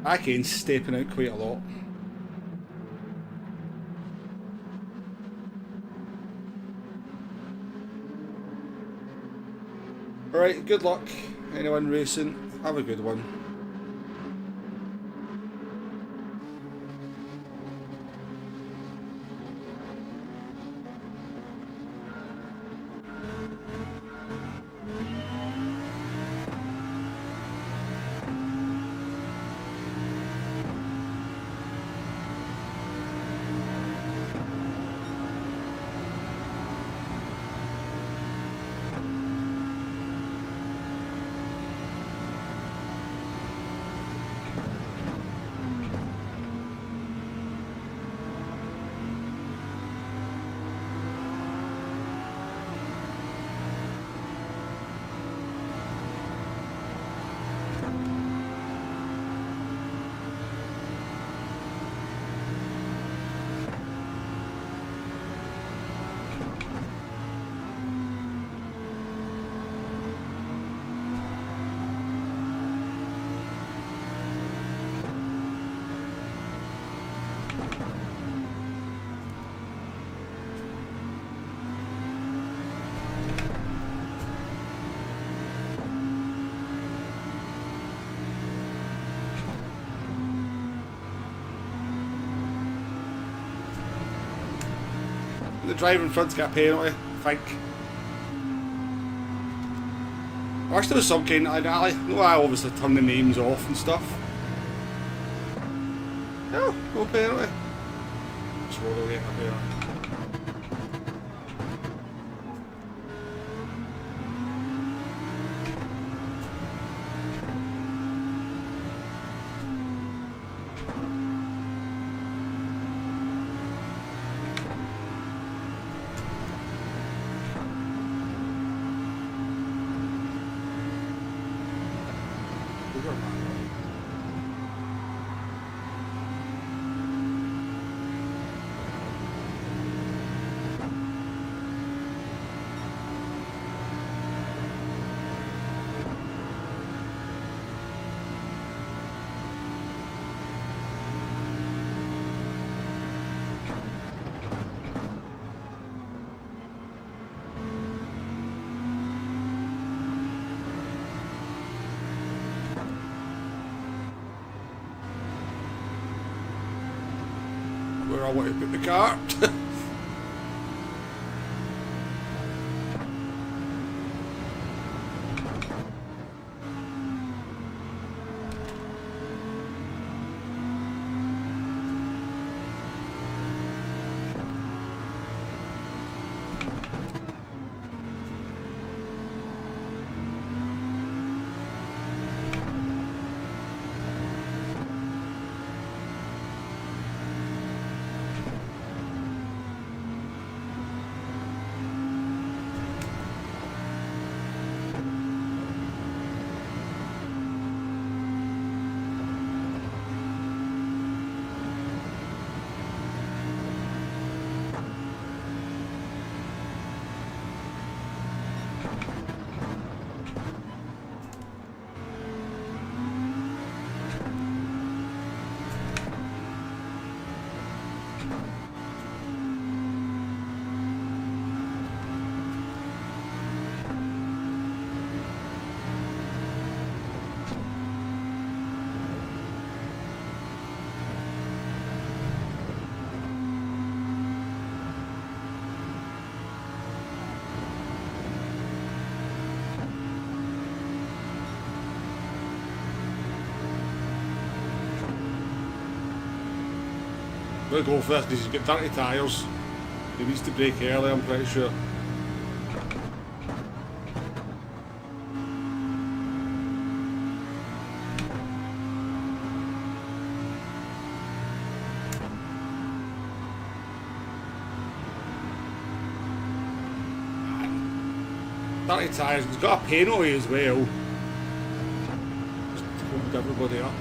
back end stepping out quite a lot. Alright, good luck anyone racing, have a good one. The driver in front's got a penalty, I think. I wish there was some kind of, I know I obviously turn the names off and stuff. No, no penalty. Just roll away a penalty. Where I want to put the car. I'm going to go for this because he's got dirty tyres. He needs to brake early, I'm pretty sure. Dirty tyres, he's got a penalty as well. Just hold everybody up.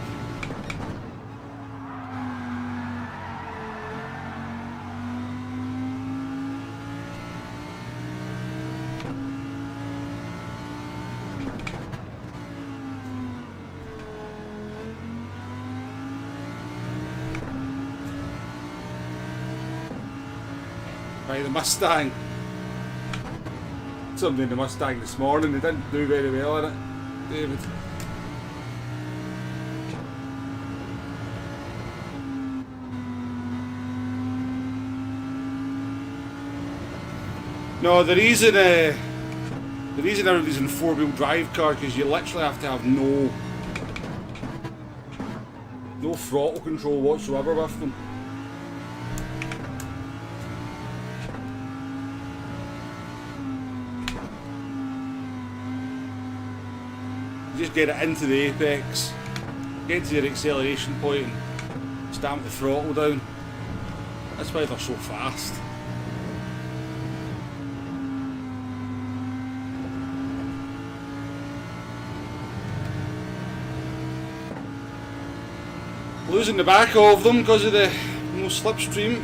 Right, the Mustang. Something in the Mustang this morning, they didn't do very well in it, David. No, the reason everybody's in four-wheel drive car because you literally have to have no throttle control whatsoever with them. Just get it into the apex, get to your acceleration point and stamp the throttle down. That's why they're so fast. Losing the back of them because of the no slipstream.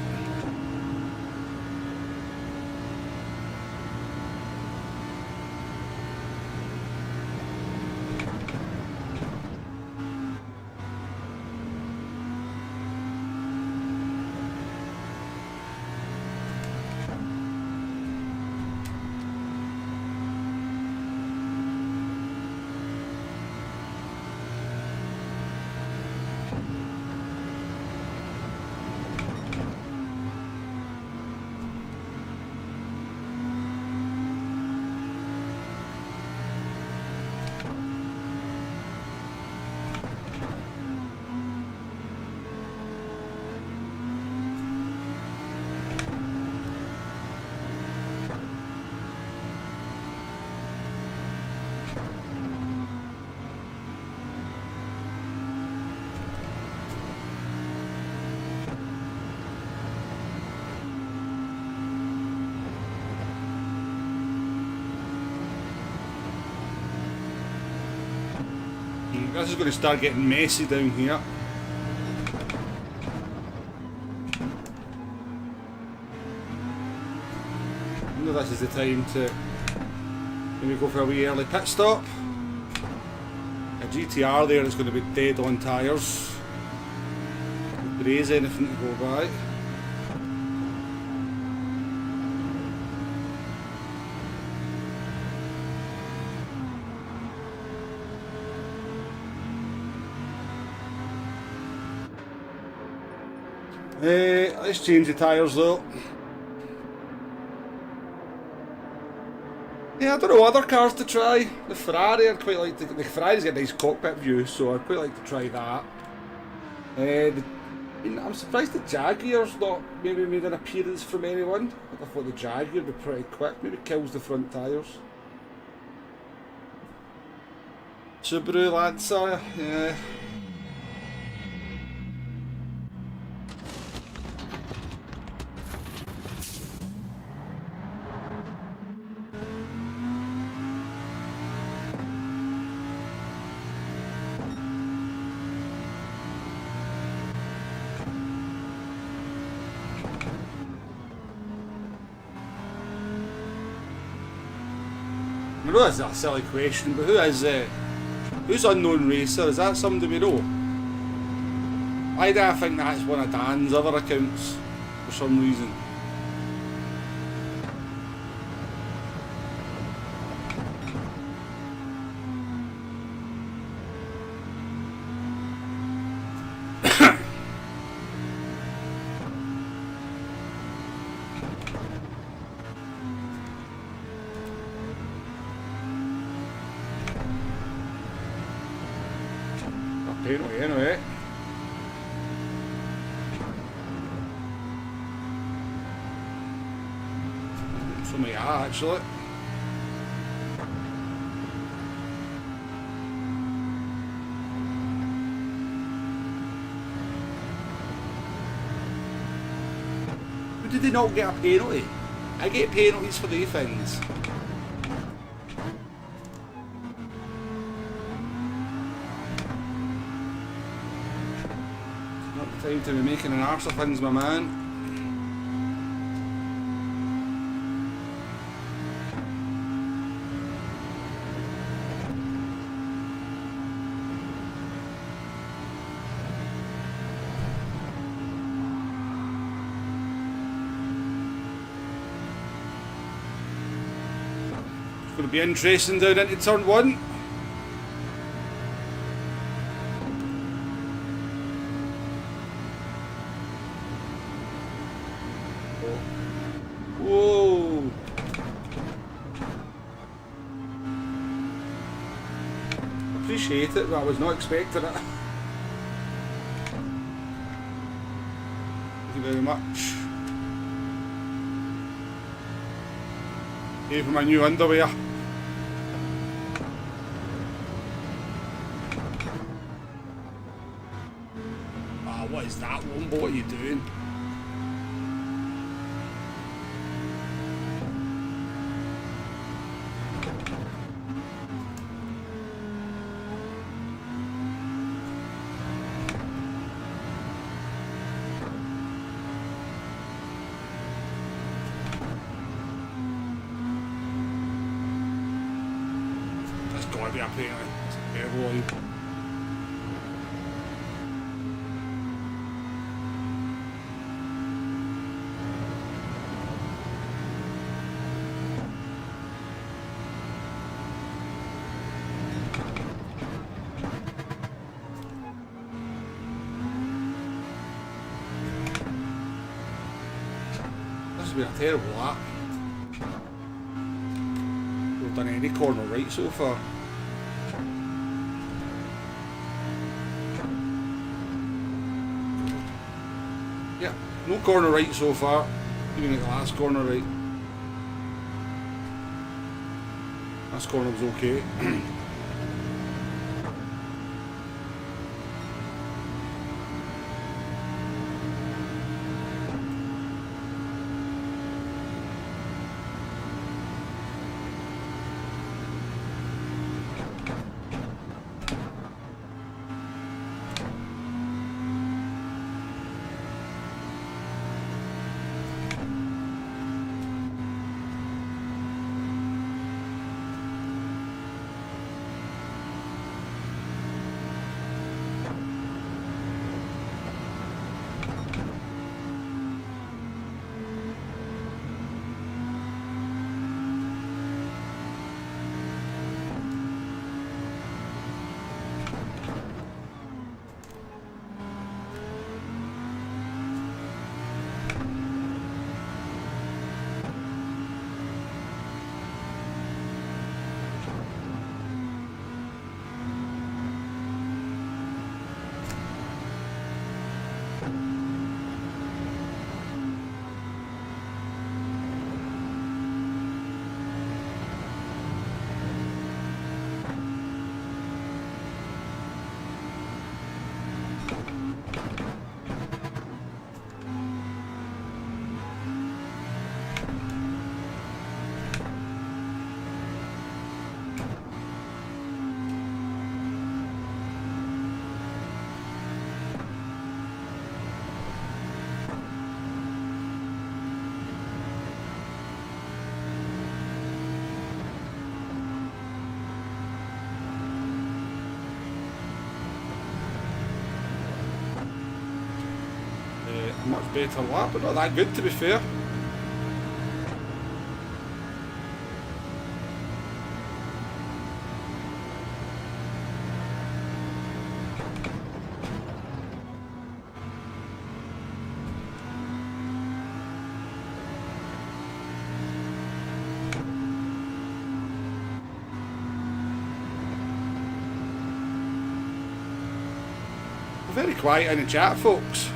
This is going to start getting messy down here. I know this is the time to maybe go for a wee early pit stop. A GTR there is going to be dead on tyres. If there is anything to go by. Let's change the tyres though. Yeah, I don't know other cars to try. The Ferrari, I'd quite like to. The Ferrari's got a nice cockpit view, so I'd quite like to try that. I'm surprised the Jaguar's not maybe made an appearance from anyone. I thought the Jaguar would be pretty quick. Maybe kills the front tyres. Subaru Lancer, yeah. I know that's a silly question, but who's Unknown Racer? Is that somebody we know? I think that's one of Dan's other accounts for some reason. Anyway. Some are actually. Did they not get a penalty? I get penalties for these things. Not the time to be making an arse of things, my man. Going to be interesting down into turn one. Whoa! Appreciate it, but I was not expecting it. Thank you very much. Gave him my new underwear. Ah, what is that one? What are you doing? Be up here. Airboy. This has been a terrible lap. We've done any corner right so far. Yeah, no corner right so far, even at the last corner right. Last corner was okay. Much better lap, but not that good to be fair. Very quiet in the chat, folks.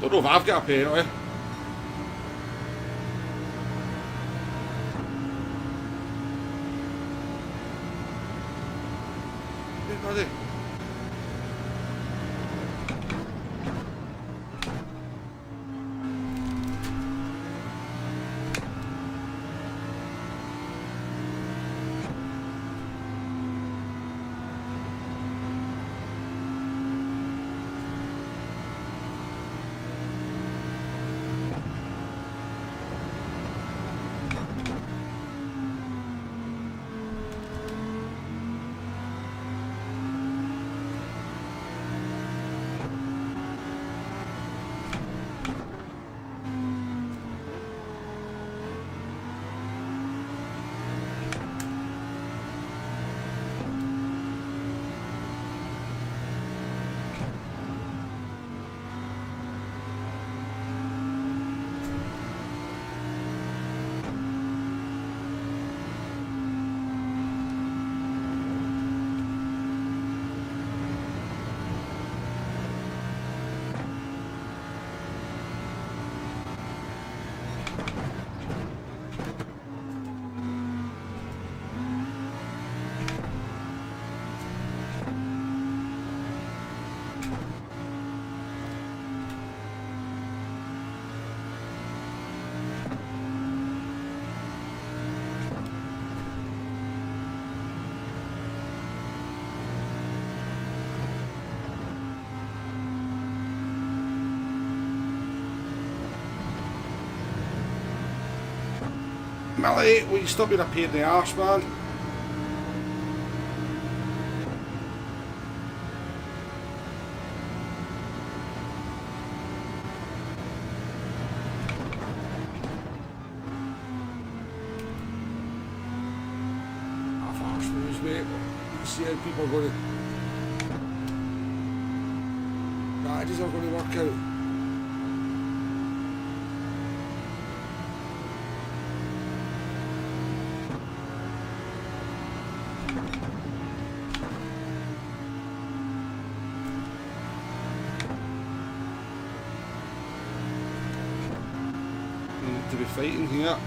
Don't know if I've got a penalty. Hey, buddy. Millie, will you stop being a pain in the arse, man? Half arse moves, mate. You see how people are going to... strategies are going to work out. To be fighting here.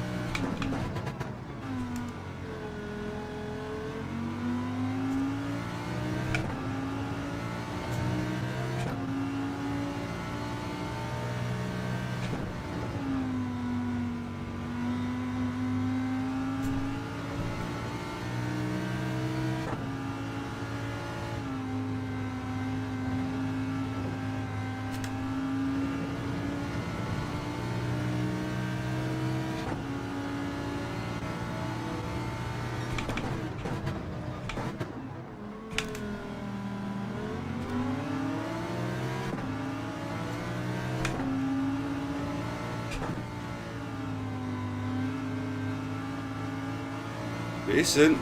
Decent.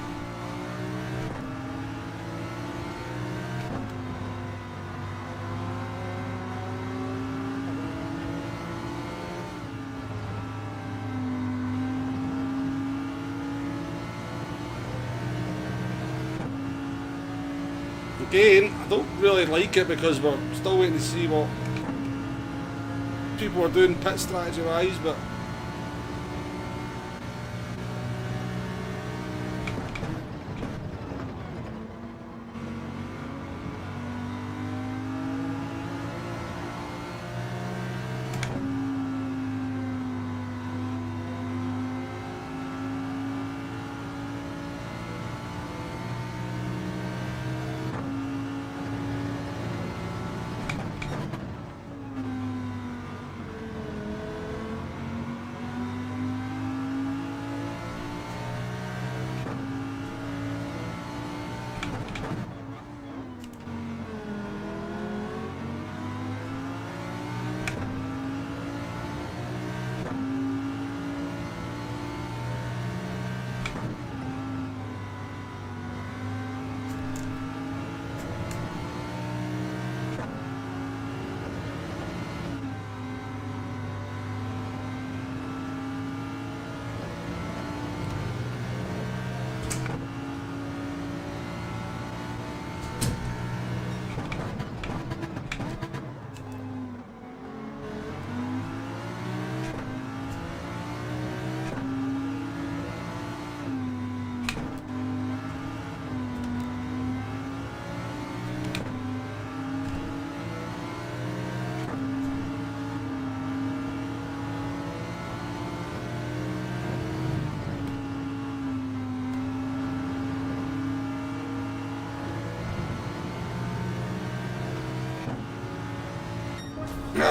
Again, I don't really like it because we're still waiting to see what people are doing pit strategy wise, but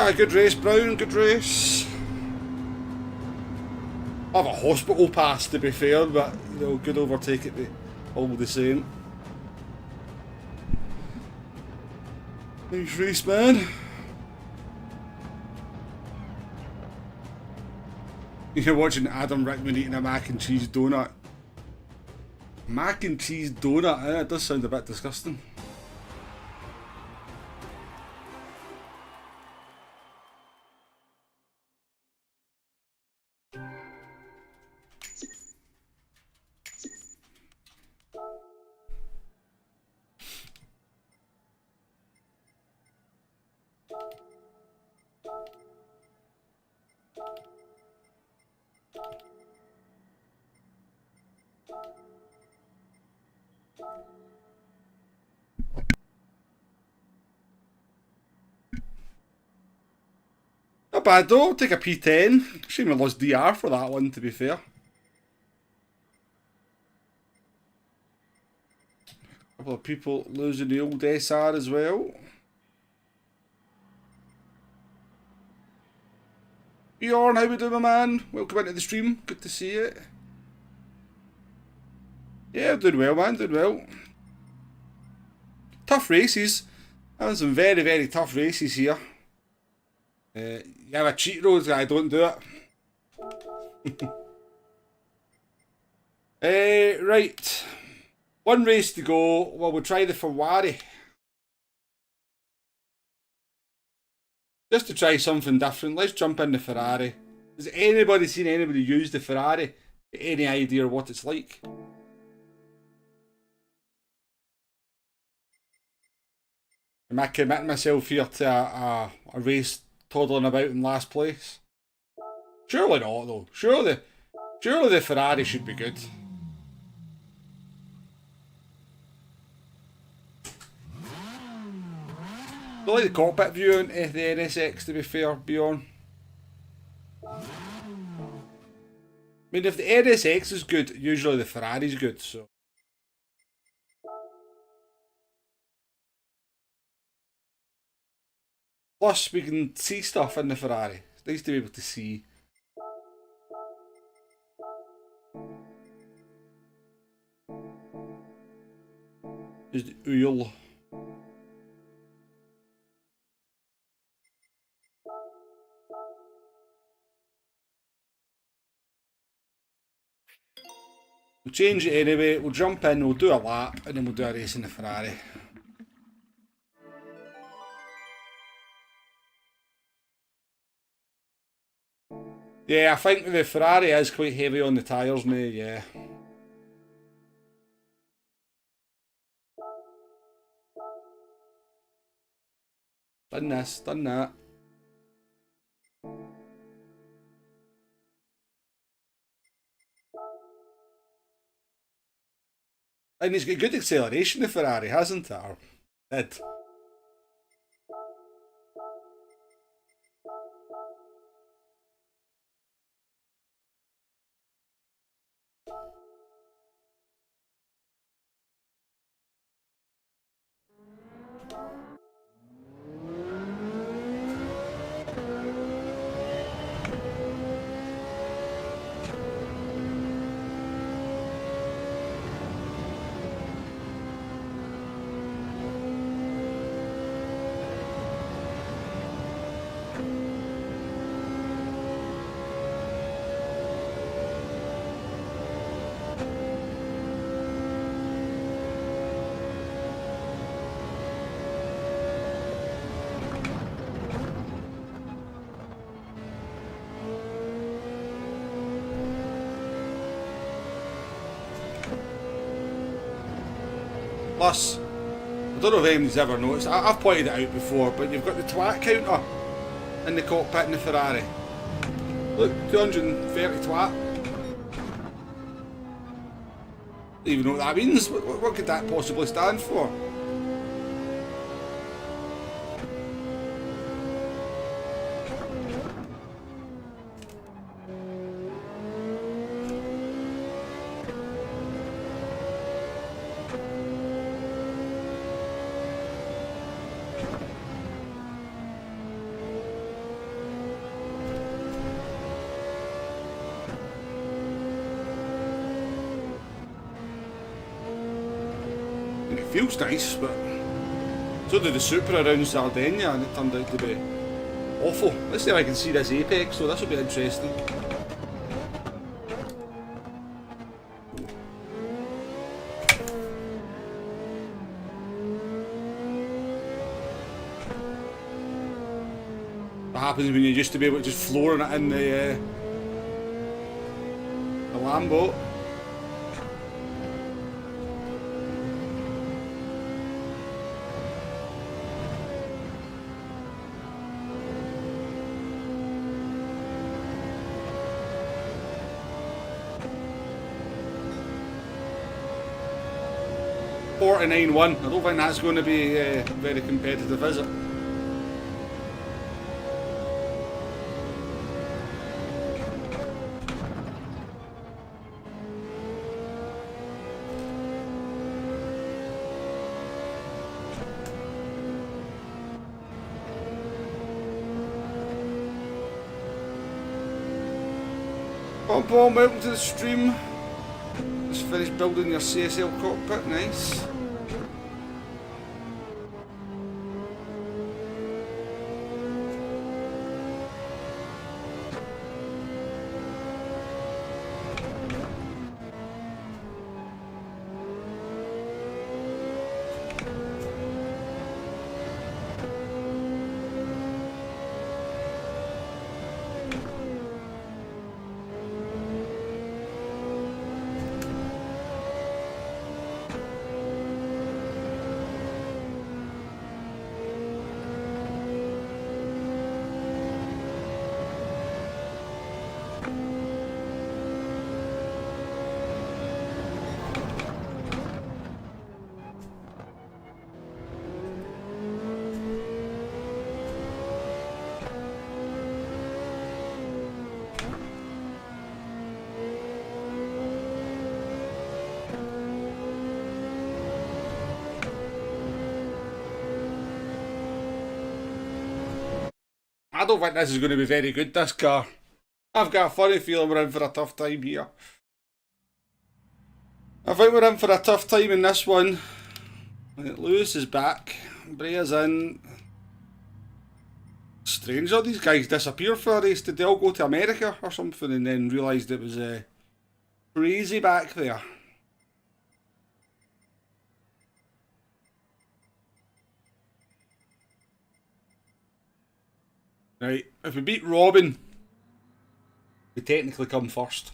Ah, good race, Brown, good race. I have a hospital pass, to be fair, but, you know, good overtake it, all the same. Nice race, man. You're watching Adam Rickman eating a mac and cheese donut. Mac and cheese donut, eh? It does sound a bit disgusting. Not bad though, I'll take a P10. Shame I lost DR for that one, to be fair. A couple of people losing the old SR as well. Bjorn, how we doing, my man? Welcome into the stream, good to see you. Yeah, doing well, man, doing well. Tough races. Having some very, very tough races here. You have a cheat road, I don't do it. Right. One race to go. Well, we'll try the Ferrari. Just to try something different. Let's jump in the Ferrari. Has anybody seen anybody use the Ferrari? Any idea what it's like? Am I committing myself here to a race toddling about in last place? Surely not, though. Surely the Ferrari should be good. I like the cockpit view on the NSX, to be fair, Bjorn. I mean, if the NSX is good, usually the Ferrari's good, so. Plus, we can see stuff in the Ferrari. It's nice to be able to see. Is the oil. We'll change it anyway, we'll jump in, we'll do a lap, and then we'll do a race in the Ferrari. Yeah, I think the Ferrari is quite heavy on the tyres now, yeah. Done this, done that. And he's got good acceleration, the Ferrari, hasn't it? Or did. Plus, I don't know if anybody's ever noticed, I've pointed it out before, but you've got the twat counter in the cockpit in the Ferrari. Look, 230 twat. Don't even know what that means. What could that possibly stand for? feels nice, but so did the Supra around Sardinia, and it turned out to be awful. Let's see if I can see this apex, so this will be interesting. What happens when you used to be able to just flooring it in the Lambo? $49.1. I don't think that's going to be very competitive, is it? Boom, welcome to the stream. Just finished building your CSL cockpit, nice. I don't think this is going to be very good, this car. I've got a funny feeling we're in for a tough time here. I think we're in for a tough time in this one. Lewis is back. Brea's in. Strange how these guys disappear for a race. Did they all go to America or something and then realised it was crazy back there? Right, if we beat Robin, we technically come first.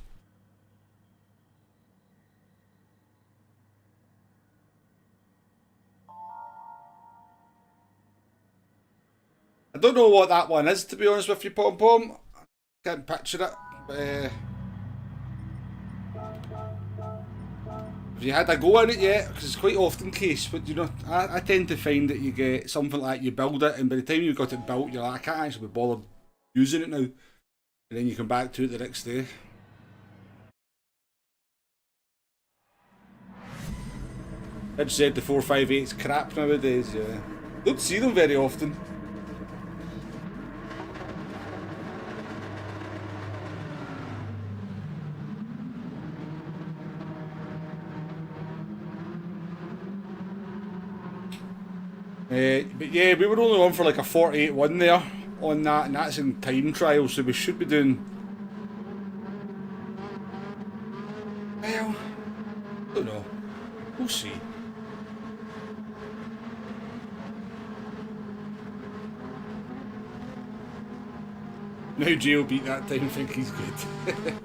I don't know what that one is, to be honest with you, Pom Pom. Can't picture it. But, have you had a go in it yet? Because it's quite often the case, but you know, I tend to find that you get something like you build it, and by the time you've got it built, you're like, I can't actually be bothered using it now. And then you come back to it the next day. I'd said the 458's crap nowadays, yeah. Don't see them very often. But yeah, we were only on for like a 48.1 there on that, and that's in time trial, so we should be doing... Well, I don't know. We'll see. Now Jay will beat that time and think he's good.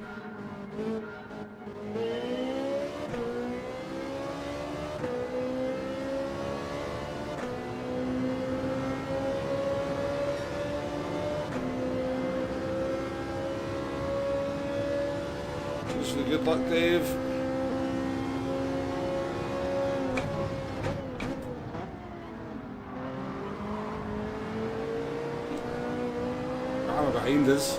Good luck, Dave. I'm behind us.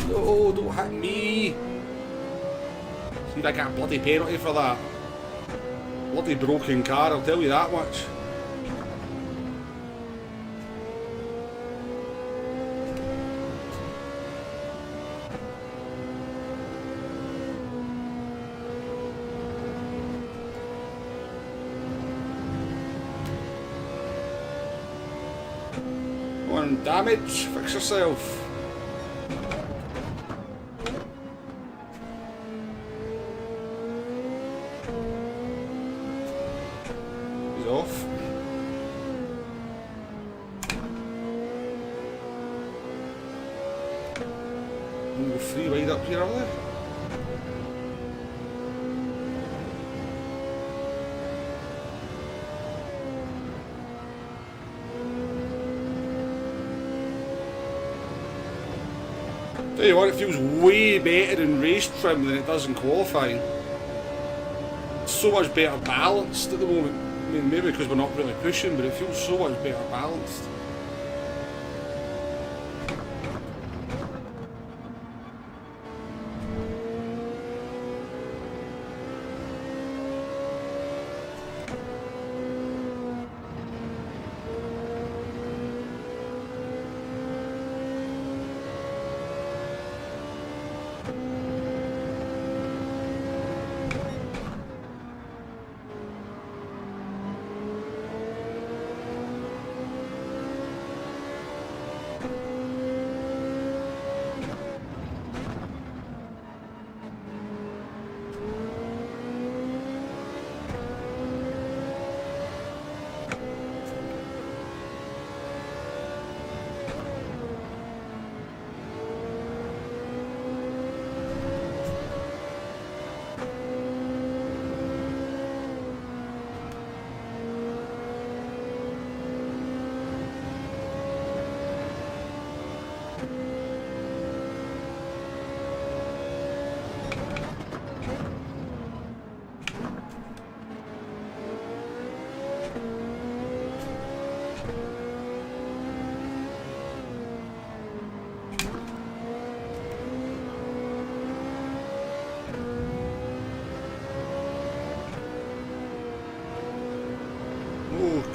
No, don't hit me. See if I get a bloody penalty for that. Bloody broken car, I'll tell you that much. One damage, fix yourself. He's off. We'll go 3 wide up here, are they? Tell you what, it feels way better in race trim than it does in qualifying. It's so much better balanced at the moment. I mean, maybe because we're not really pushing, but it feels so much better balanced.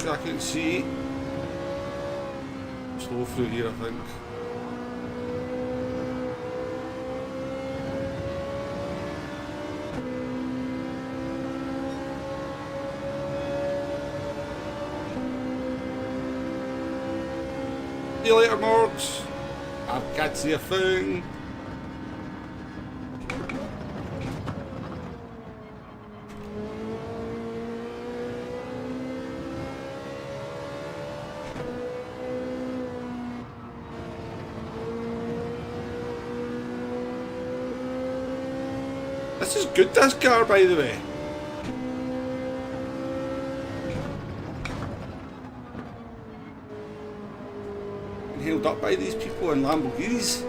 I can see. Slow through here, I think. See you later, Morgs. I can't see a thing. This is good, this car, by the way. Been held up by these people in Lamborghinis.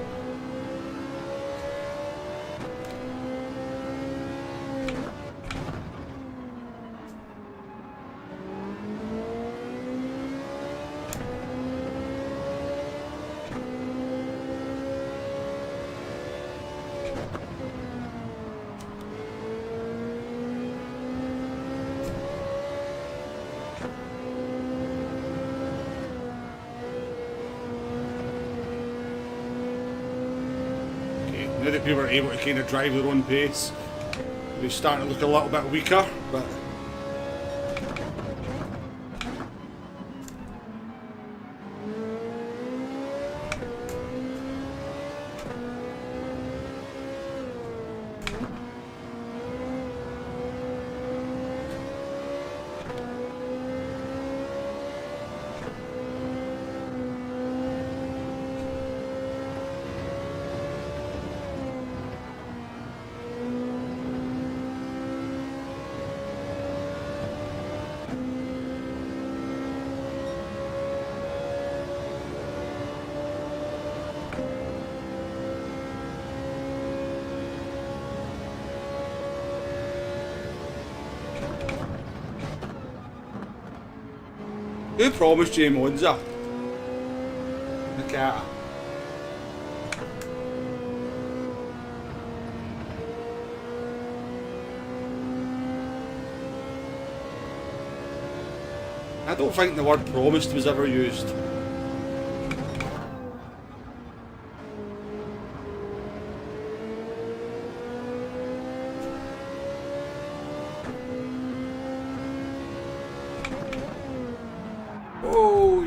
Now that people are able to kind of drive their own pace, we're starting to look a little bit weaker, but who promised you Monza? The car. I don't think the word promised was ever used. Oh,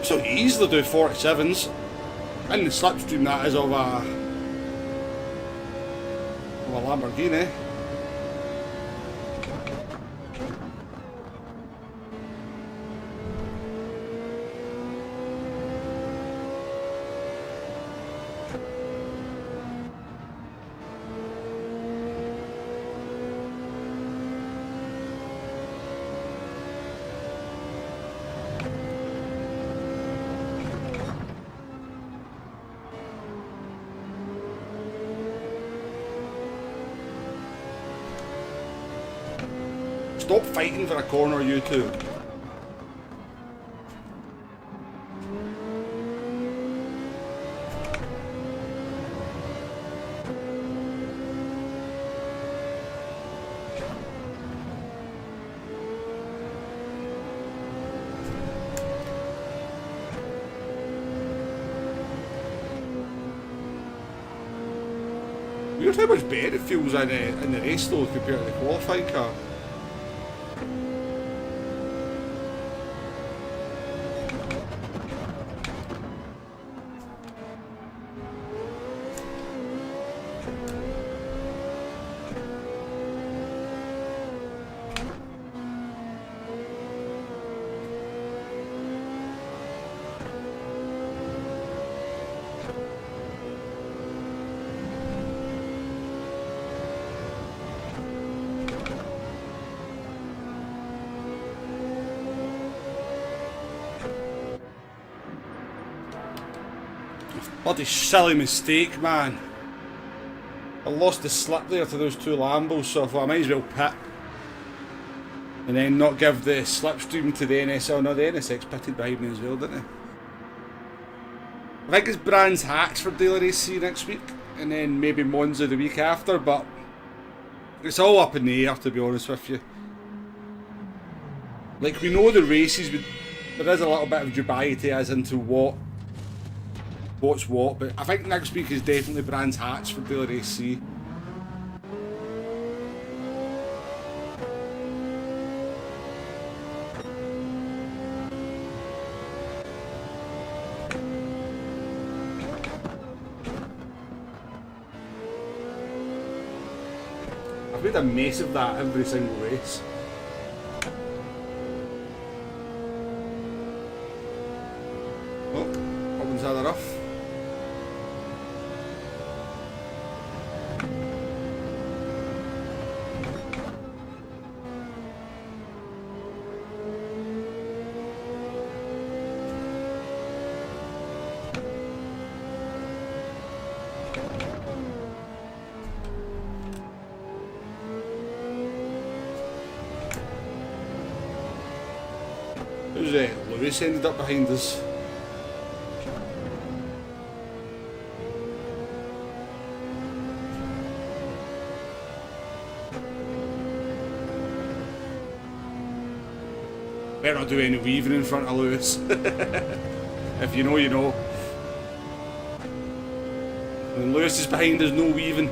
so you easily do 47s in the slipstream that is of a Lamborghini. Stop fighting for a corner, you two. Weird how much better it feels in the race though compared to the qualifying car. Bloody silly mistake, man. I lost the slip there to those two Lambos, so I thought I might as well pit. And then not give the slipstream to the NSL. No, the NSX pitted behind me as well, didn't they? I think it's Brands Hatch for Daily Race C next week. And then maybe Monza the week after, but it's all up in the air, to be honest with you. Like, we know the races, there is a little bit of dubiety as into what's what, but I think next week is definitely Brands Hatch for Daily Race C. I've made a mess of that every single race. Oh, Robin's had enough. Lewis ended up behind us. Better not do any weaving in front of Lewis. If you know, you know. When Lewis is behind, there's no weaving.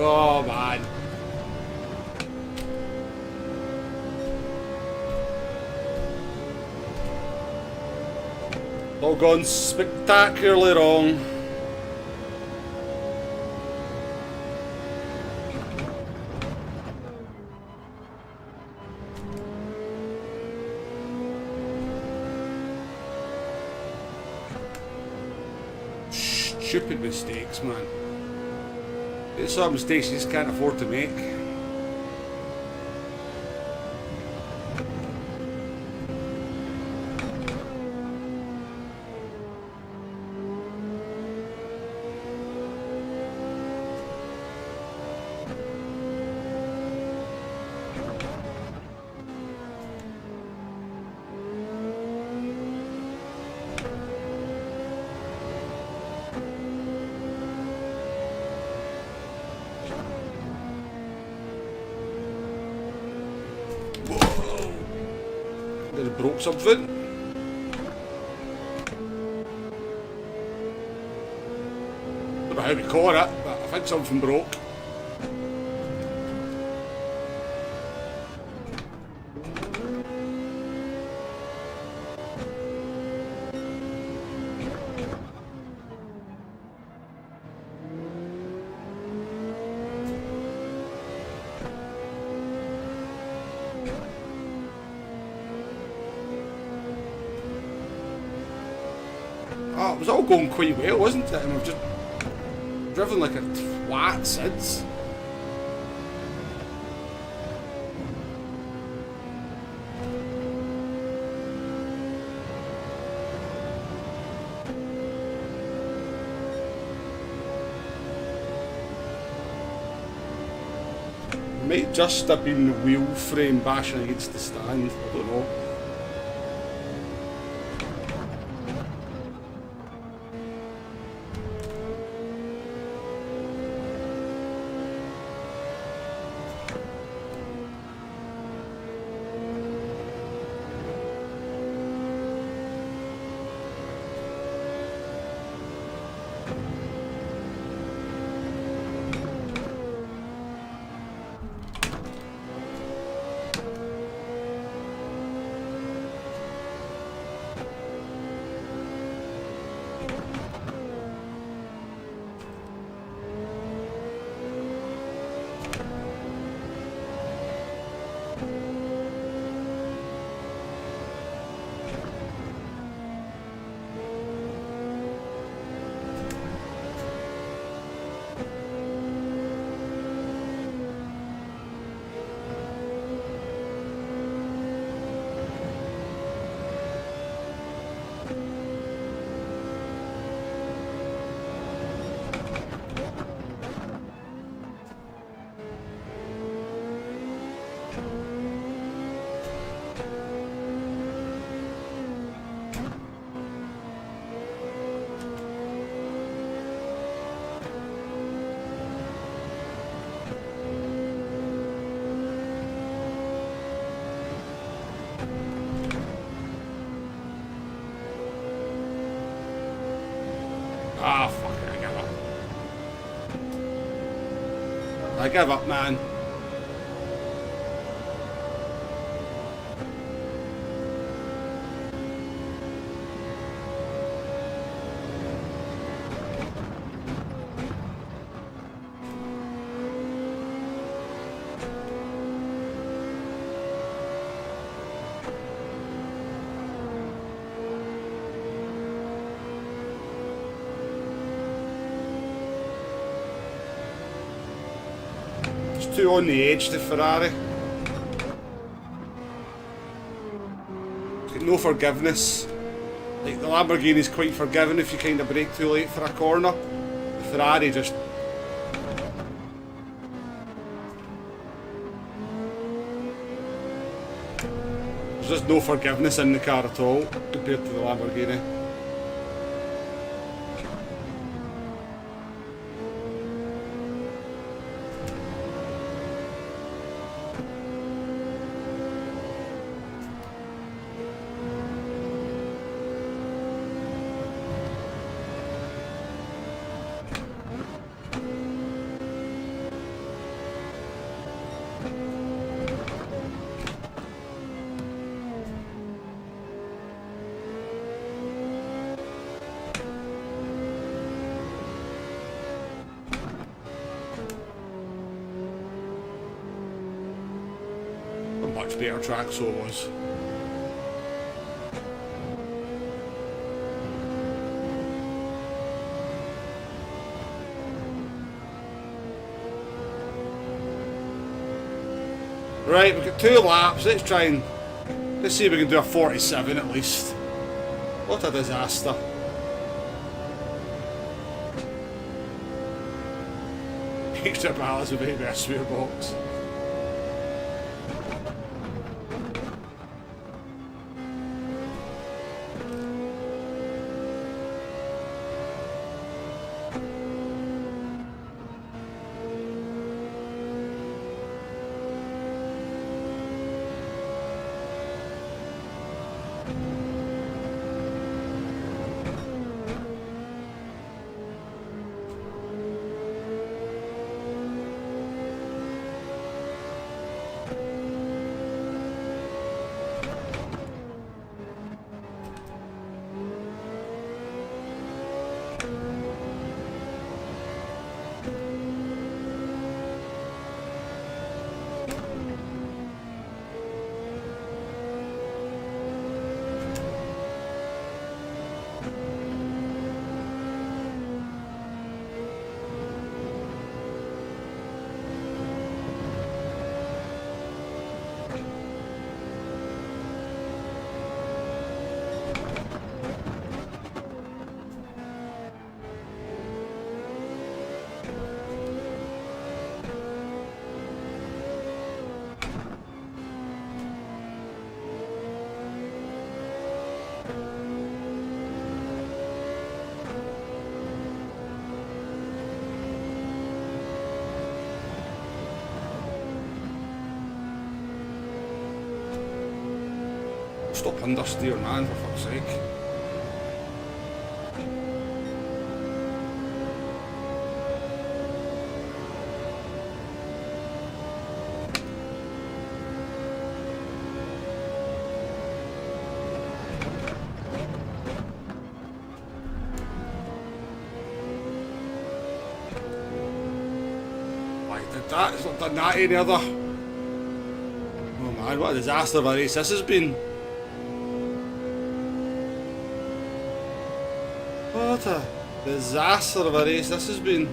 Oh man. All gone spectacularly wrong. Stupid mistakes, man. It's some mistakes you just can't afford to make. They broke something. Don't know how we caught it, but I think something broke. Oh, it was all going quite well, wasn't it? And I've just driven like a twat since. It might just have been the wheel frame bashing against the stand, I don't know. Ah, fuck it, I give up. I give up, man. Too on the edge, the Ferrari. Got no forgiveness. Like the Lamborghini's quite forgiving if you kind of brake too late for a corner. The Ferrari just... There's just no forgiveness in the car at all compared to the Lamborghini. much better track, so it was. Right, we've got 2 laps. Let's see if we can do a 47 at least. What a disaster. Extra balance with a spare box. Stop understeer, man, for fuck's sake. Why did that? It's not done that any other. Oh man, what a disaster of a race this has been. What a disaster of a race this has been.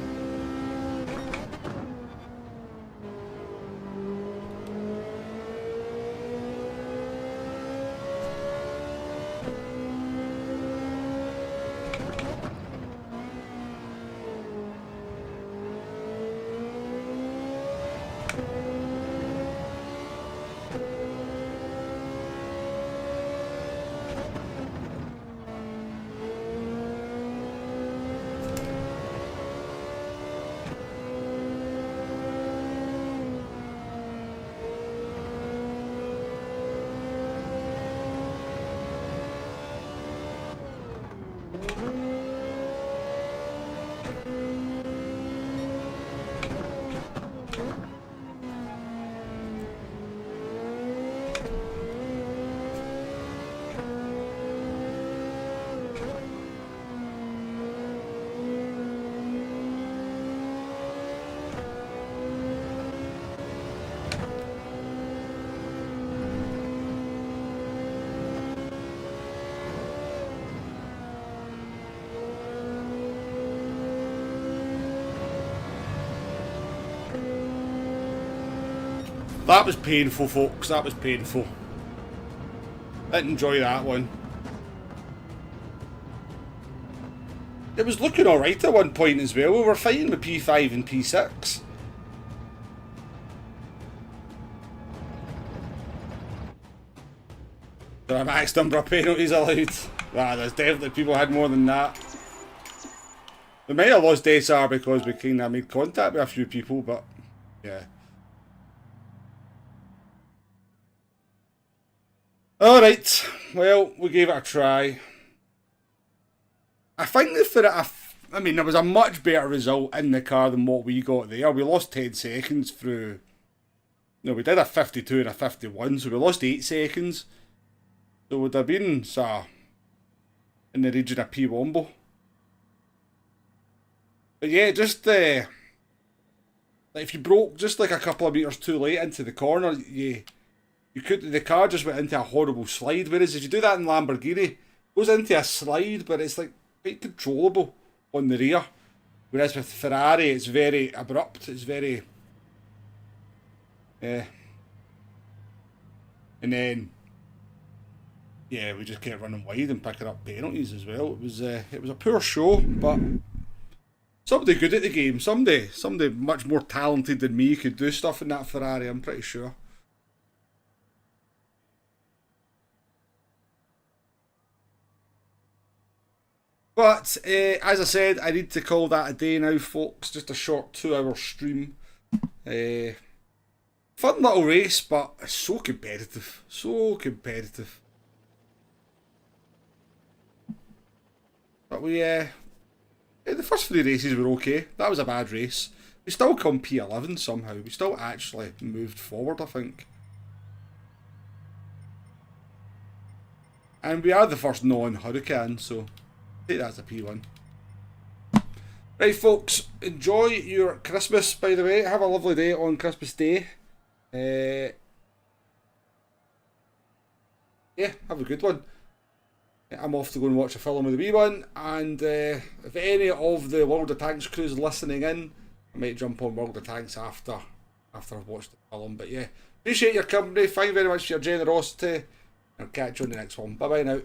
That was painful, folks. That was painful. Didn't enjoy that one. It was looking alright at one point as well. We were fighting with P5 and P6. The max number of penalties allowed. Ah, there's definitely people had more than that. We might have lost SR because we kind of made contact with a few people, but yeah. Alright, well, we gave it a try. I think that for it, I mean, there was a much better result in the car than what we got there. We lost 10 seconds through... No, we did a 52 and a 51, so we lost 8 seconds. So it would have been, in the region of P1. But yeah, just, like if you broke just like a couple of metres too late into the corner, the car just went into a horrible slide. Whereas if you do that in Lamborghini, it goes into a slide, but it's like quite controllable on the rear. Whereas with Ferrari, it's very abrupt. It's very, and then yeah, we just kept running wide and picking up penalties as well. It was a poor show, but somebody good at the game, somebody much more talented than me could do stuff in that Ferrari. I'm pretty sure. But as I said, I need to call that a day now, folks. Just a short 2-hour stream. Fun little race, but so competitive. So competitive. But the first 3 races were okay. That was a bad race. We still come P11 somehow. We still actually moved forward, I think. And we are the first non-Hurricane, so I think that's a P1. Right, folks, enjoy your Christmas, by the way. Have a lovely day on Christmas Day. Yeah, have a good one. I'm off to go and watch a film with the wee one, and if any of the World of Tanks crew is listening in, I might jump on World of Tanks after I've watched the film. But yeah, appreciate your company. Thank you very much for your generosity. I'll catch you on the next one. Bye bye now.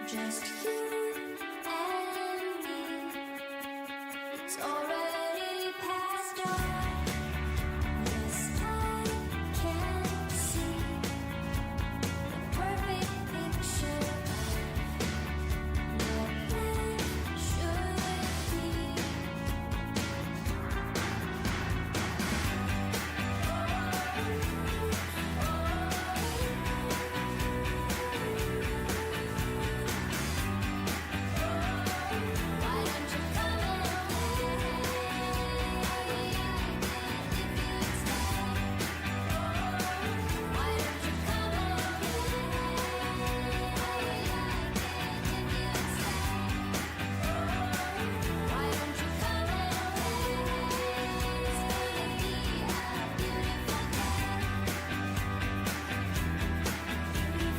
Just you.